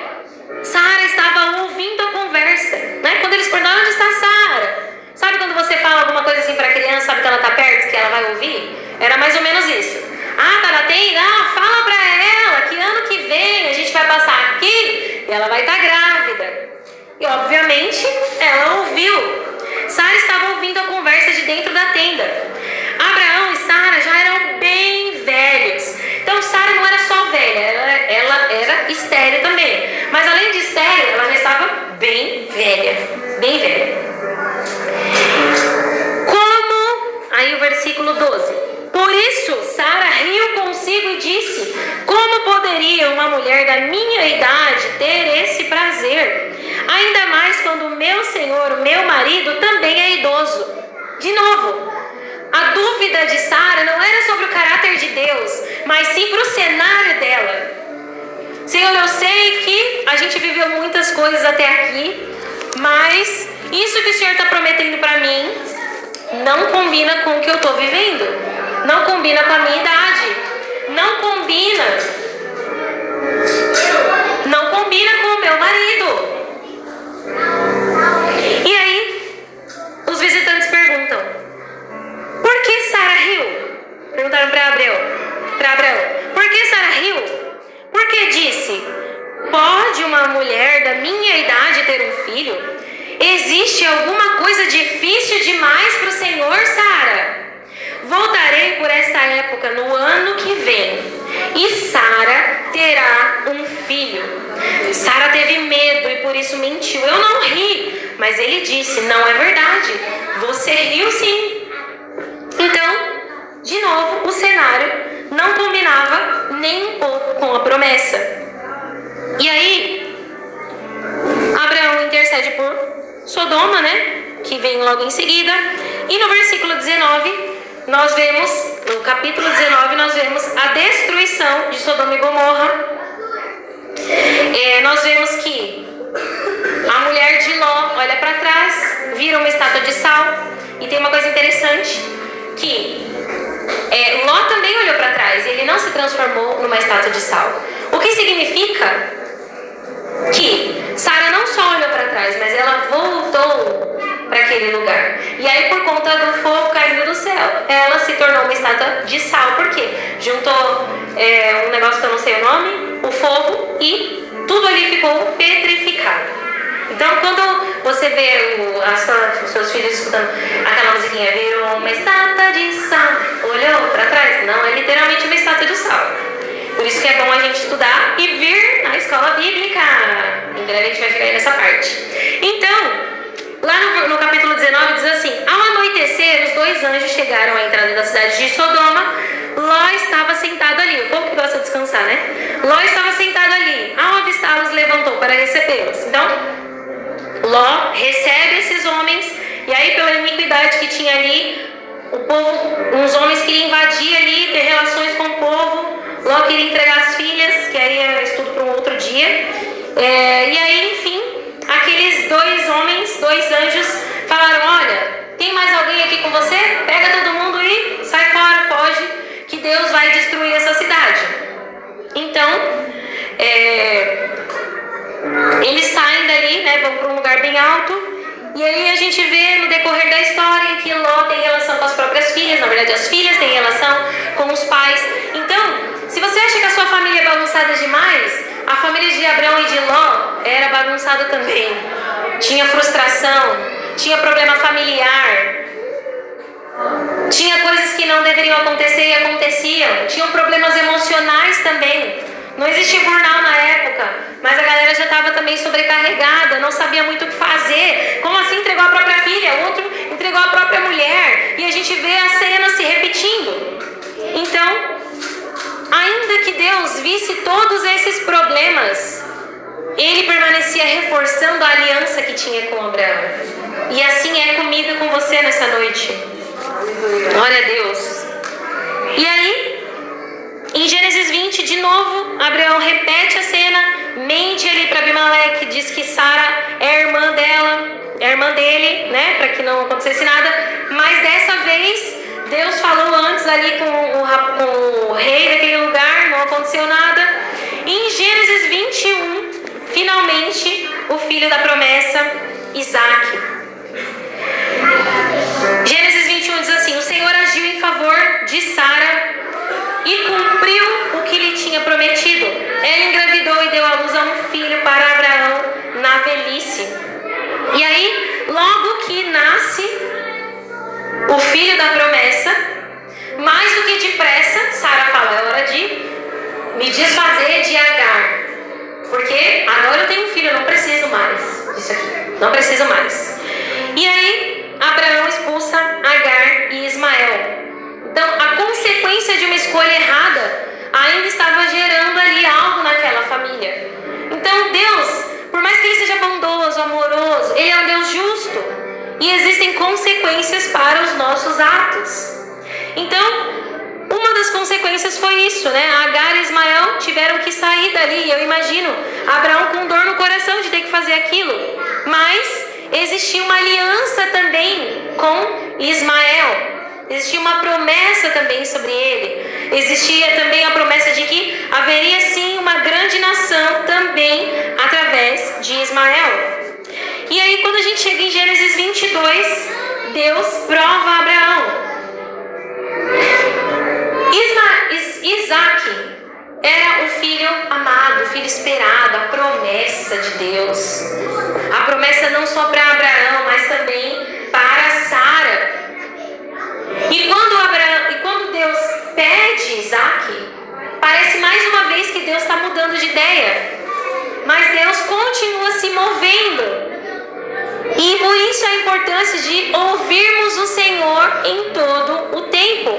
Sara estava ouvindo a conversa, né? Quando eles perguntaram: onde está Sara? Sabe quando você fala alguma coisa assim para a criança, sabe que ela está perto, que ela vai ouvir? Era mais ou menos isso. Ah, tá na tenda? Ah, fala para ela que ano que vem a gente vai passar aqui e ela vai estar grávida. E obviamente ela ouviu. Sara estava ouvindo a conversa de dentro da tenda. Abraão e Sara já eram bem velhos. Então Sara não era só velha, ela era estéril também. Mas além de estéril, ela já estava bem velha. Bem velha. Aí o versículo 12. Por isso Sara riu consigo e disse: como poderia uma mulher da minha idade ter esse prazer? Ainda mais quando o meu senhor, o meu marido, também é idoso. De novo, a dúvida de Sara não era sobre o caráter de Deus, mas sim para o cenário dela. Senhor, eu sei que a gente viveu muitas coisas até aqui, mas isso que o Senhor está prometendo para mim não combina com o que eu estou vivendo, não combina com a minha idade, não combina com o meu marido. E aí os visitantes perguntam: por que Sara riu? Perguntaram para Abraão: por que Sara riu? Porque disse: pode uma mulher da minha idade ter um filho? Existe alguma coisa difícil demais para o Senhor, Sara? Voltarei por esta época no ano que vem, e Sara terá um filho. Sara teve medo e por isso mentiu. Eu não ri, mas ele disse: não é verdade, você riu sim. Então, de novo, o cenário não combinava nem um pouco com a promessa. E aí Abraão intercede por Sodoma, né? Que vem logo em seguida. E no versículo 19, nós vemos, no capítulo 19, nós vemos a destruição de Sodoma e Gomorra. Nós vemos que a mulher de Ló olha para trás, vira uma estátua de sal. E tem uma coisa interessante, que Ló também olhou para trás e ele não se transformou numa estátua de sal. O que significa que Sara não só olhou para trás, mas ela voltou para aquele lugar. E aí, por conta do fogo caindo do céu, ela se tornou uma estátua de sal. Por quê? Juntou um negócio que eu não sei o nome, o fogo, e tudo ali ficou petrificado. Então, quando você vê os seus filhos escutando aquela musiquinha, virou uma estátua de sal, olhou para trás? Não, é literalmente uma estátua de sal. Por isso que é bom a gente estudar e vir na escola bíblica. Em breve a gente vai chegar aí nessa parte. Então, lá no capítulo 19 diz assim: ao anoitecer, os dois anjos chegaram à entrada da cidade de Sodoma. Ló estava sentado ali. O povo que gosta de descansar, né? Ló estava sentado ali. Ao avistá-los, levantou para recebê-los. Então, Ló recebe esses homens. E aí, pela iniquidade que tinha ali, o povo, uns homens queriam invadir ali, ter relações com o povo. Ló queria entregar as filhas, que aí é estudo para um outro dia. E aí, enfim, aqueles dois homens, dois anjos, falaram: olha, tem mais alguém aqui com você? Pega todo mundo e sai fora, foge, que Deus vai destruir essa cidade. Então, eles saem dali, né, vão para um lugar bem bem alto. E aí a gente vê no decorrer da história que Ló tem relação com as próprias filhas, na verdade as filhas têm relação com os pais. Então, se você acha que a sua família é bagunçada demais, a família de Abrão e de Ló era bagunçada também. Tinha frustração, tinha problema familiar, tinha coisas que não deveriam acontecer e aconteciam, tinham problemas emocionais também. Não existia burnout na época, mas a galera já estava também sobrecarregada, não sabia muito o que fazer. Como assim entregou a própria filha? Outro entregou a própria mulher. E a gente vê a cena se repetindo. Então, ainda que Deus visse todos esses problemas, Ele permanecia reforçando a aliança que tinha com Abraão. E assim é comigo e com você nessa noite. Glória a Deus. E aí, em Gênesis 20, de novo, Abraão repete a cena, mente ali para Abimeleque, diz que Sara é a irmã dela, é a irmã dele, né, para que não acontecesse nada. Mas dessa vez, Deus falou antes ali com o rei daquele lugar, não aconteceu nada. E em Gênesis 21, finalmente, o filho da promessa, Isaque. Gênesis 21 diz assim: o Senhor agiu em favor de Sara e cumpriu o que lhe tinha prometido. Ela engravidou e deu à luz a um filho para Abraão na velhice. E aí, logo que nasce o filho da promessa, mais do que depressa, Sara fala: é hora de me desfazer de Agar, porque agora eu tenho um filho, eu não preciso mais disso aqui, não preciso mais. E aí, Abraão expulsa Agar e Ismael. Então, a consequência de uma escolha errada ainda estava gerando ali algo naquela família. Então, Deus, por mais que Ele seja bondoso, amoroso, Ele é um Deus justo. E existem consequências para os nossos atos. Então, uma das consequências foi isso, né? Agar e Ismael tiveram que sair dali. Eu imagino Abraão com dor no coração de ter que fazer aquilo. Mas existia uma aliança também com Ismael. Existia uma promessa também sobre ele. Existia também a promessa de que haveria sim uma grande nação também através de Ismael. E aí, quando a gente chega em Gênesis 22, Deus prova Abraão. Isaque era o filho amado, o filho esperado, a promessa de Deus. A promessa não só para Abraão, mas também para Sara. E quando Deus pede Isaque, parece mais uma vez que Deus está mudando de ideia. Mas Deus continua se movendo. E por isso a importância de ouvirmos o Senhor em todo o tempo.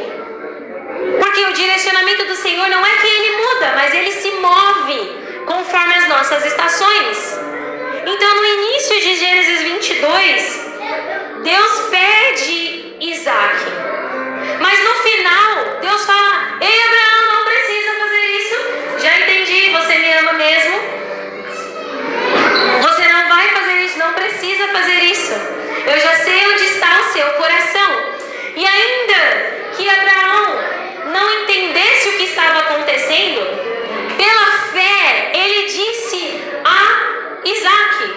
Porque o direcionamento do Senhor não é que Ele muda, mas Ele se move conforme as nossas estações. Então, no início de Gênesis 22, Deus pede Isaque. Mas no final, Deus fala: ei, Abraão, não precisa fazer isso. Já entendi, você me ama mesmo. Você não vai fazer isso, não precisa fazer isso. Eu já sei onde está o seu coração. E ainda que Abraão não entendesse o que estava acontecendo, pela fé, ele disse a Isaque.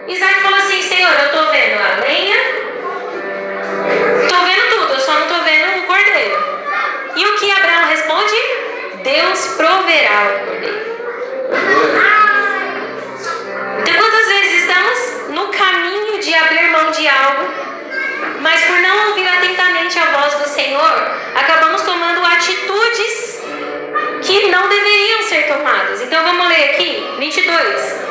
Isaque falou assim: Senhor, eu estou vendo a lenha, estou vendo tudo, eu só não estou vendo o cordeiro. E o que Abraão responde? Deus proverá o cordeiro. Então, quantas vezes estamos no caminho de abrir mão de algo, mas por não ouvir atentamente a voz do Senhor, acabamos tomando atitudes que não deveriam ser tomadas. Então vamos ler aqui, 22.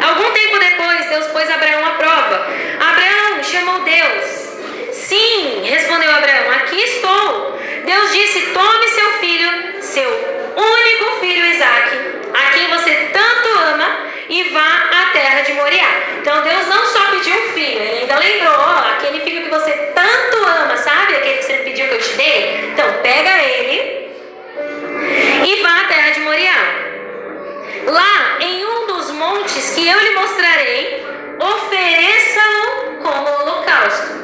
Algum tempo depois, Deus pôs Abraão à prova. Abraão chamou Deus. Sim, respondeu Abraão, aqui estou. Deus disse: tome seu filho, seu único filho Isaque, a quem você tanto ama, e vá à terra de Moriá. Então Deus não só pediu um filho, Ele ainda lembrou: ó, aquele filho que você tanto ama, sabe? Aquele que você pediu que eu te dei? Então pega ele e vá à terra de Moriá. Lá, em um dos montes que eu lhe mostrarei, ofereça-o como holocausto.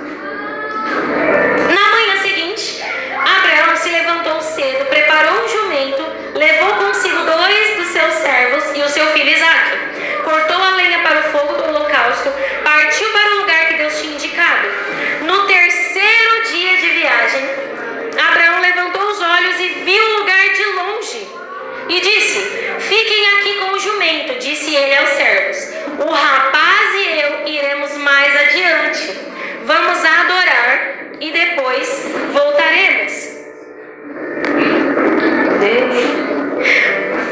Na manhã seguinte, Abraão se levantou cedo, preparou um jumento, levou consigo 2 dos seus servos e o seu filho Isaque. Cortou a lenha para o fogo do holocausto, partiu depois voltaremos.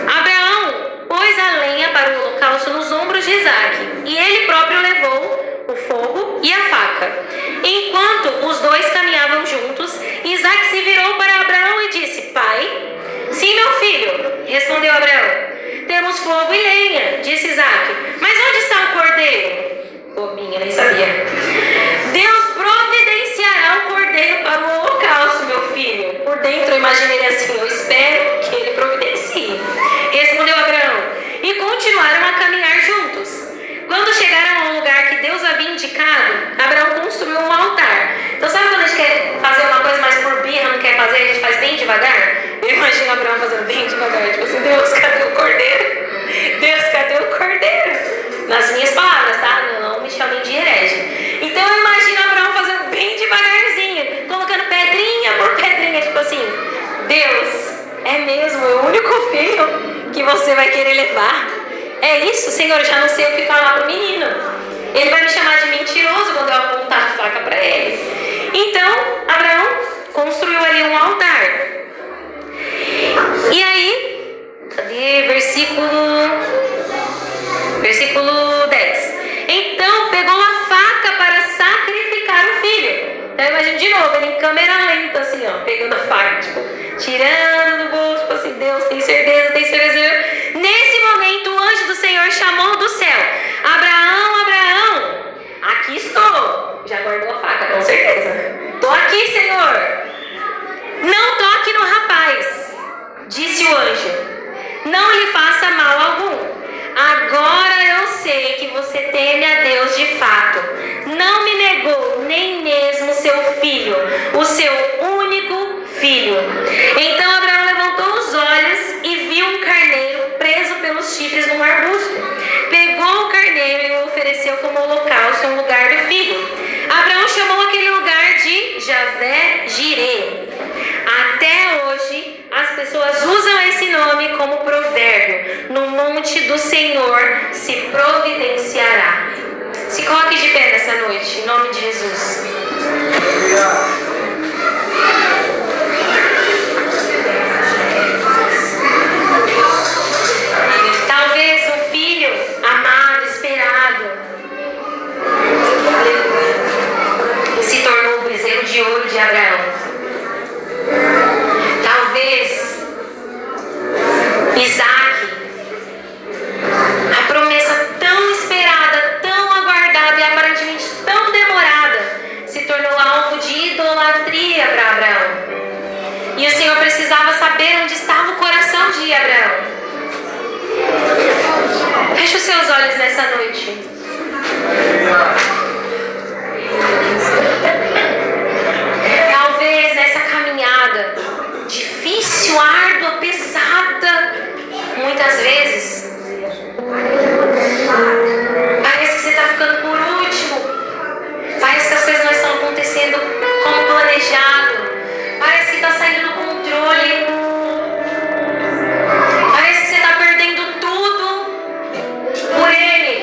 Abraão pôs a lenha para o holocausto nos ombros de Isaque, e ele próprio levou o fogo e a faca. Enquanto os dois caminhavam juntos, Isaque se virou para Abraão e disse: Pai? Sim, meu filho, respondeu Abraão. Temos fogo e lenha, disse Isaque. Mas onde está o cordeiro? Bobinha, nem sabia. Deus providenciará o cordeiro para o holocausto, meu filho. Por dentro eu imaginei ele assim: eu espero que ele providencie. Respondeu Abraão. E continuaram a caminhar juntos. Quando chegaram a um lugar que Deus havia indicado, Abraão construiu um altar. Então sabe quando a gente quer fazer uma coisa mais por birra, não quer fazer, a gente faz bem devagar? Eu imagino Abraão fazendo bem devagar, tipo assim: Deus, cadê o cordeiro? Deus, cadê o cordeiro? Nas minhas palavras, tá? Não me chamem de herege. Então eu imagino Abraão fazendo bem devagarzinho, colocando pedrinha por pedrinha, tipo assim: Deus, é mesmo o único filho que você vai querer levar? É isso, Senhor, eu já não sei o que falar pro menino. Ele vai me chamar de mentiroso quando eu apontar a faca para ele. Então, Abraão construiu ali um altar. E aí, cadê? Versículo 10. Então, pegou a faca para sacrificar o filho. Então, imagina de novo, ele em câmera lenta, assim, ó, pegando a faca, tipo, tirando do bolso, tipo assim: Deus, tem certeza, tem certeza. Nesse momento, o anjo do Senhor chamou do céu: Abraão, Abraão, aqui estou. Já guardou a faca, com certeza. Estou aqui, Senhor. Não toque no rapaz, disse o anjo. Não lhe faça mal algum. Agora eu sei que você teme a Deus de fato. Não me negou nem mesmo seu filho, o seu único filho. Então Abraão levantou os olhos e viu um carneiro preso pelos chifres num arbusto. Pegou o carneiro e o ofereceu como holocausto em lugar do filho. Abraão chamou aquele lugar de Javé-Jirê. Até hoje, as pessoas usam esse nome como provérbio: no monte do Senhor se providenciará. Se coloque de pé nessa noite, em nome de Jesus. Talvez o filho amado, esperado, se tornou o bezerro de ouro de Abraão. Talvez Isaque, a promessa tão esperada, tão aguardada e aparentemente tão demorada, se tornou alvo de idolatria para Abraão. E o Senhor precisava saber onde estava o coração de Abraão. Feche os seus olhos nessa noite. Talvez nessa caminhada difícil, árdua, pesada, muitas vezes parece que você está ficando por último. Parece que as coisas não estão acontecendo como planejado. Parece que está saindo do controle. Parece que você está perdendo tudo por ele.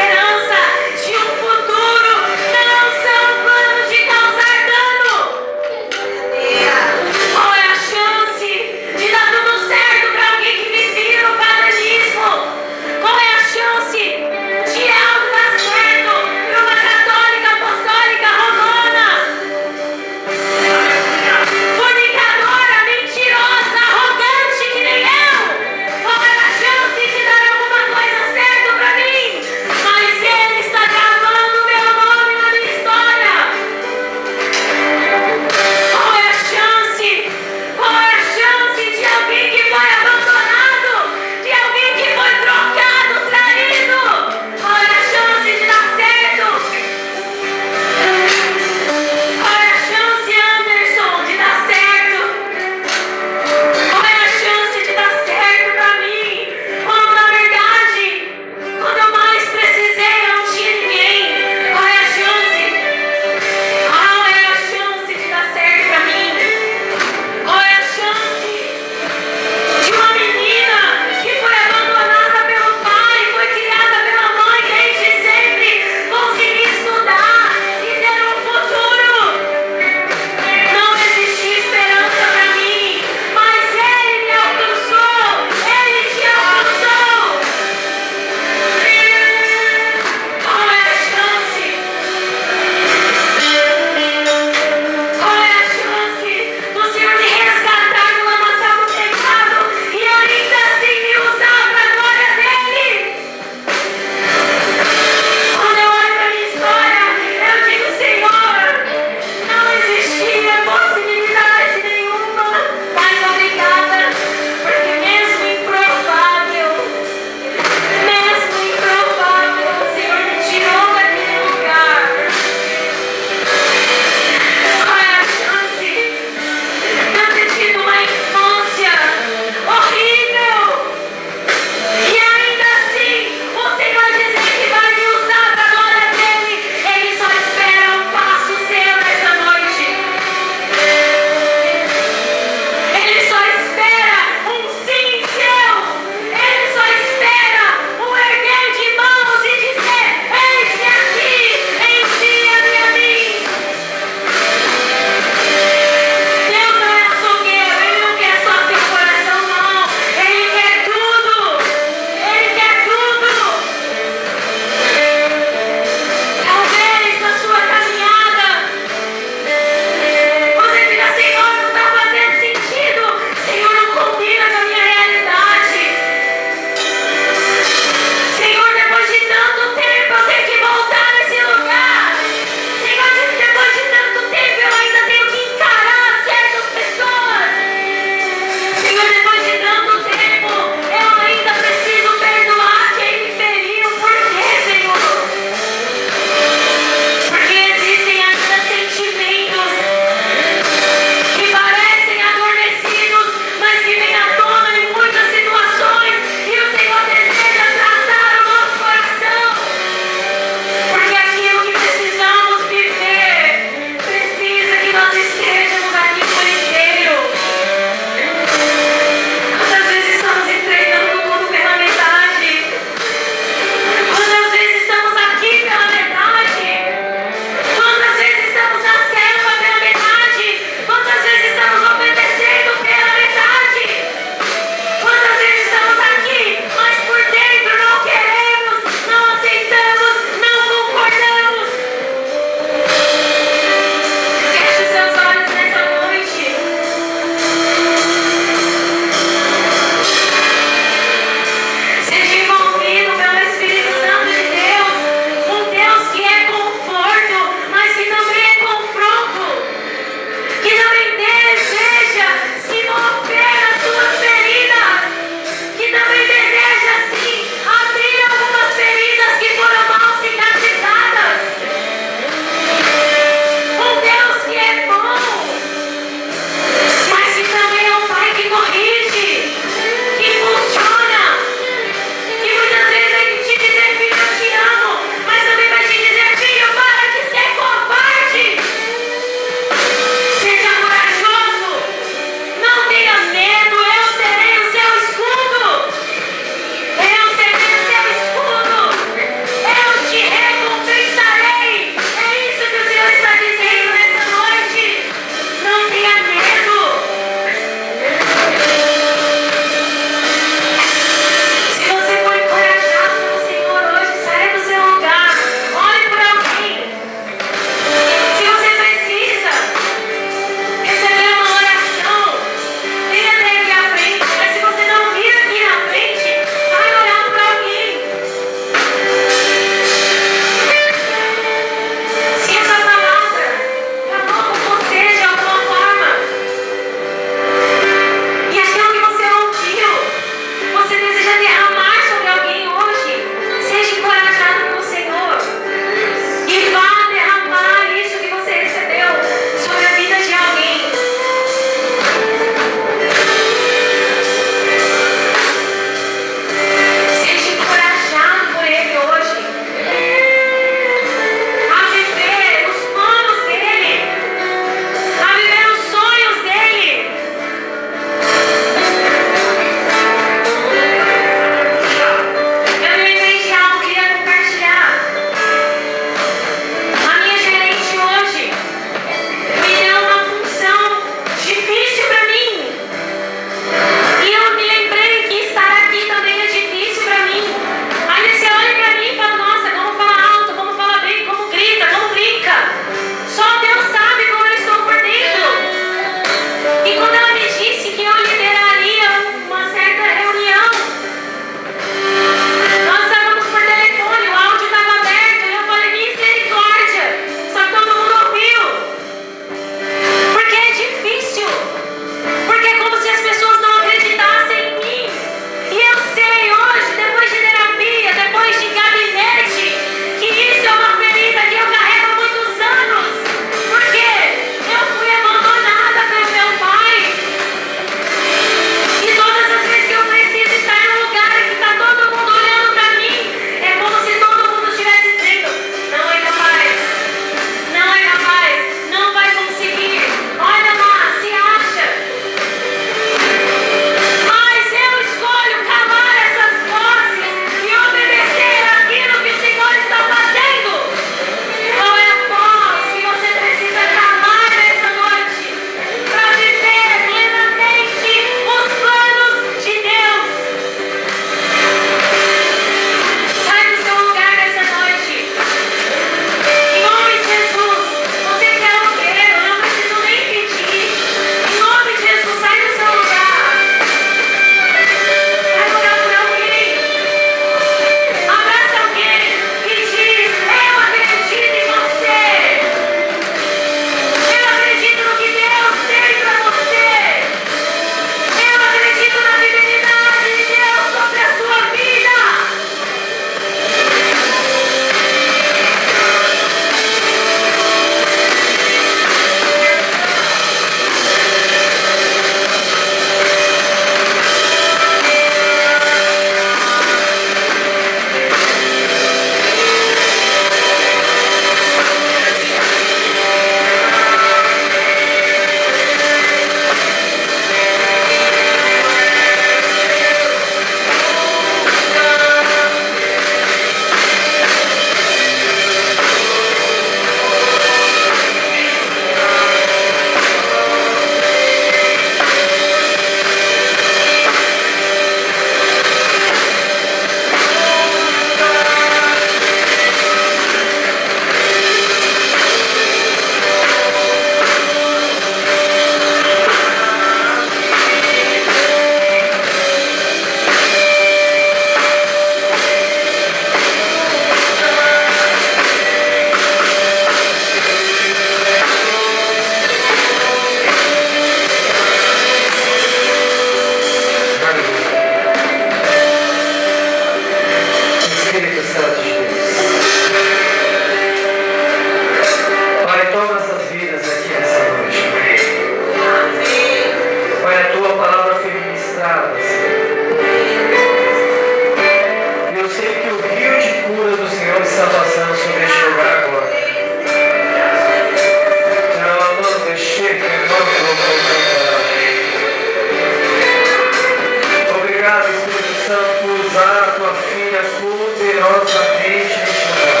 a tua filha poderosamente neste lugar.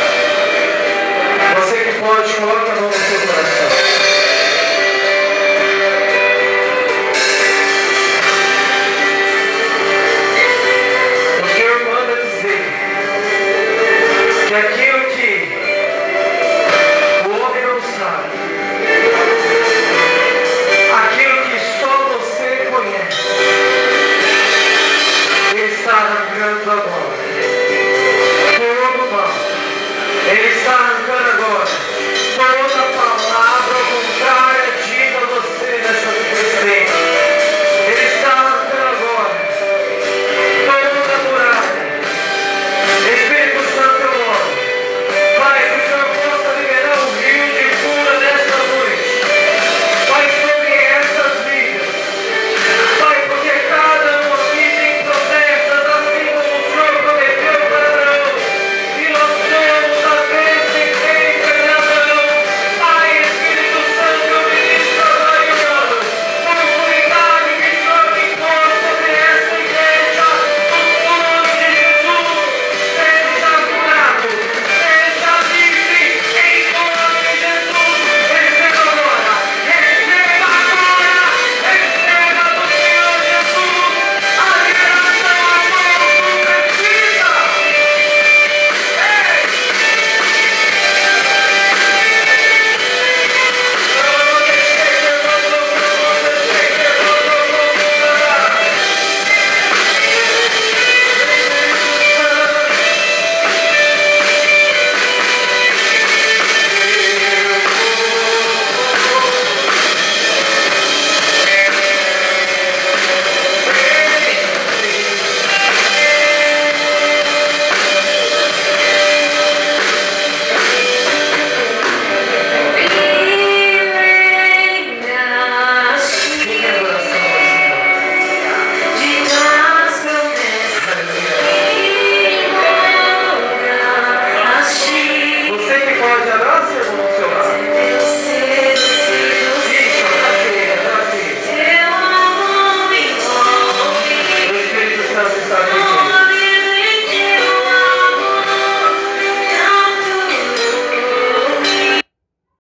Você que pode, coloque a mão no seu coração.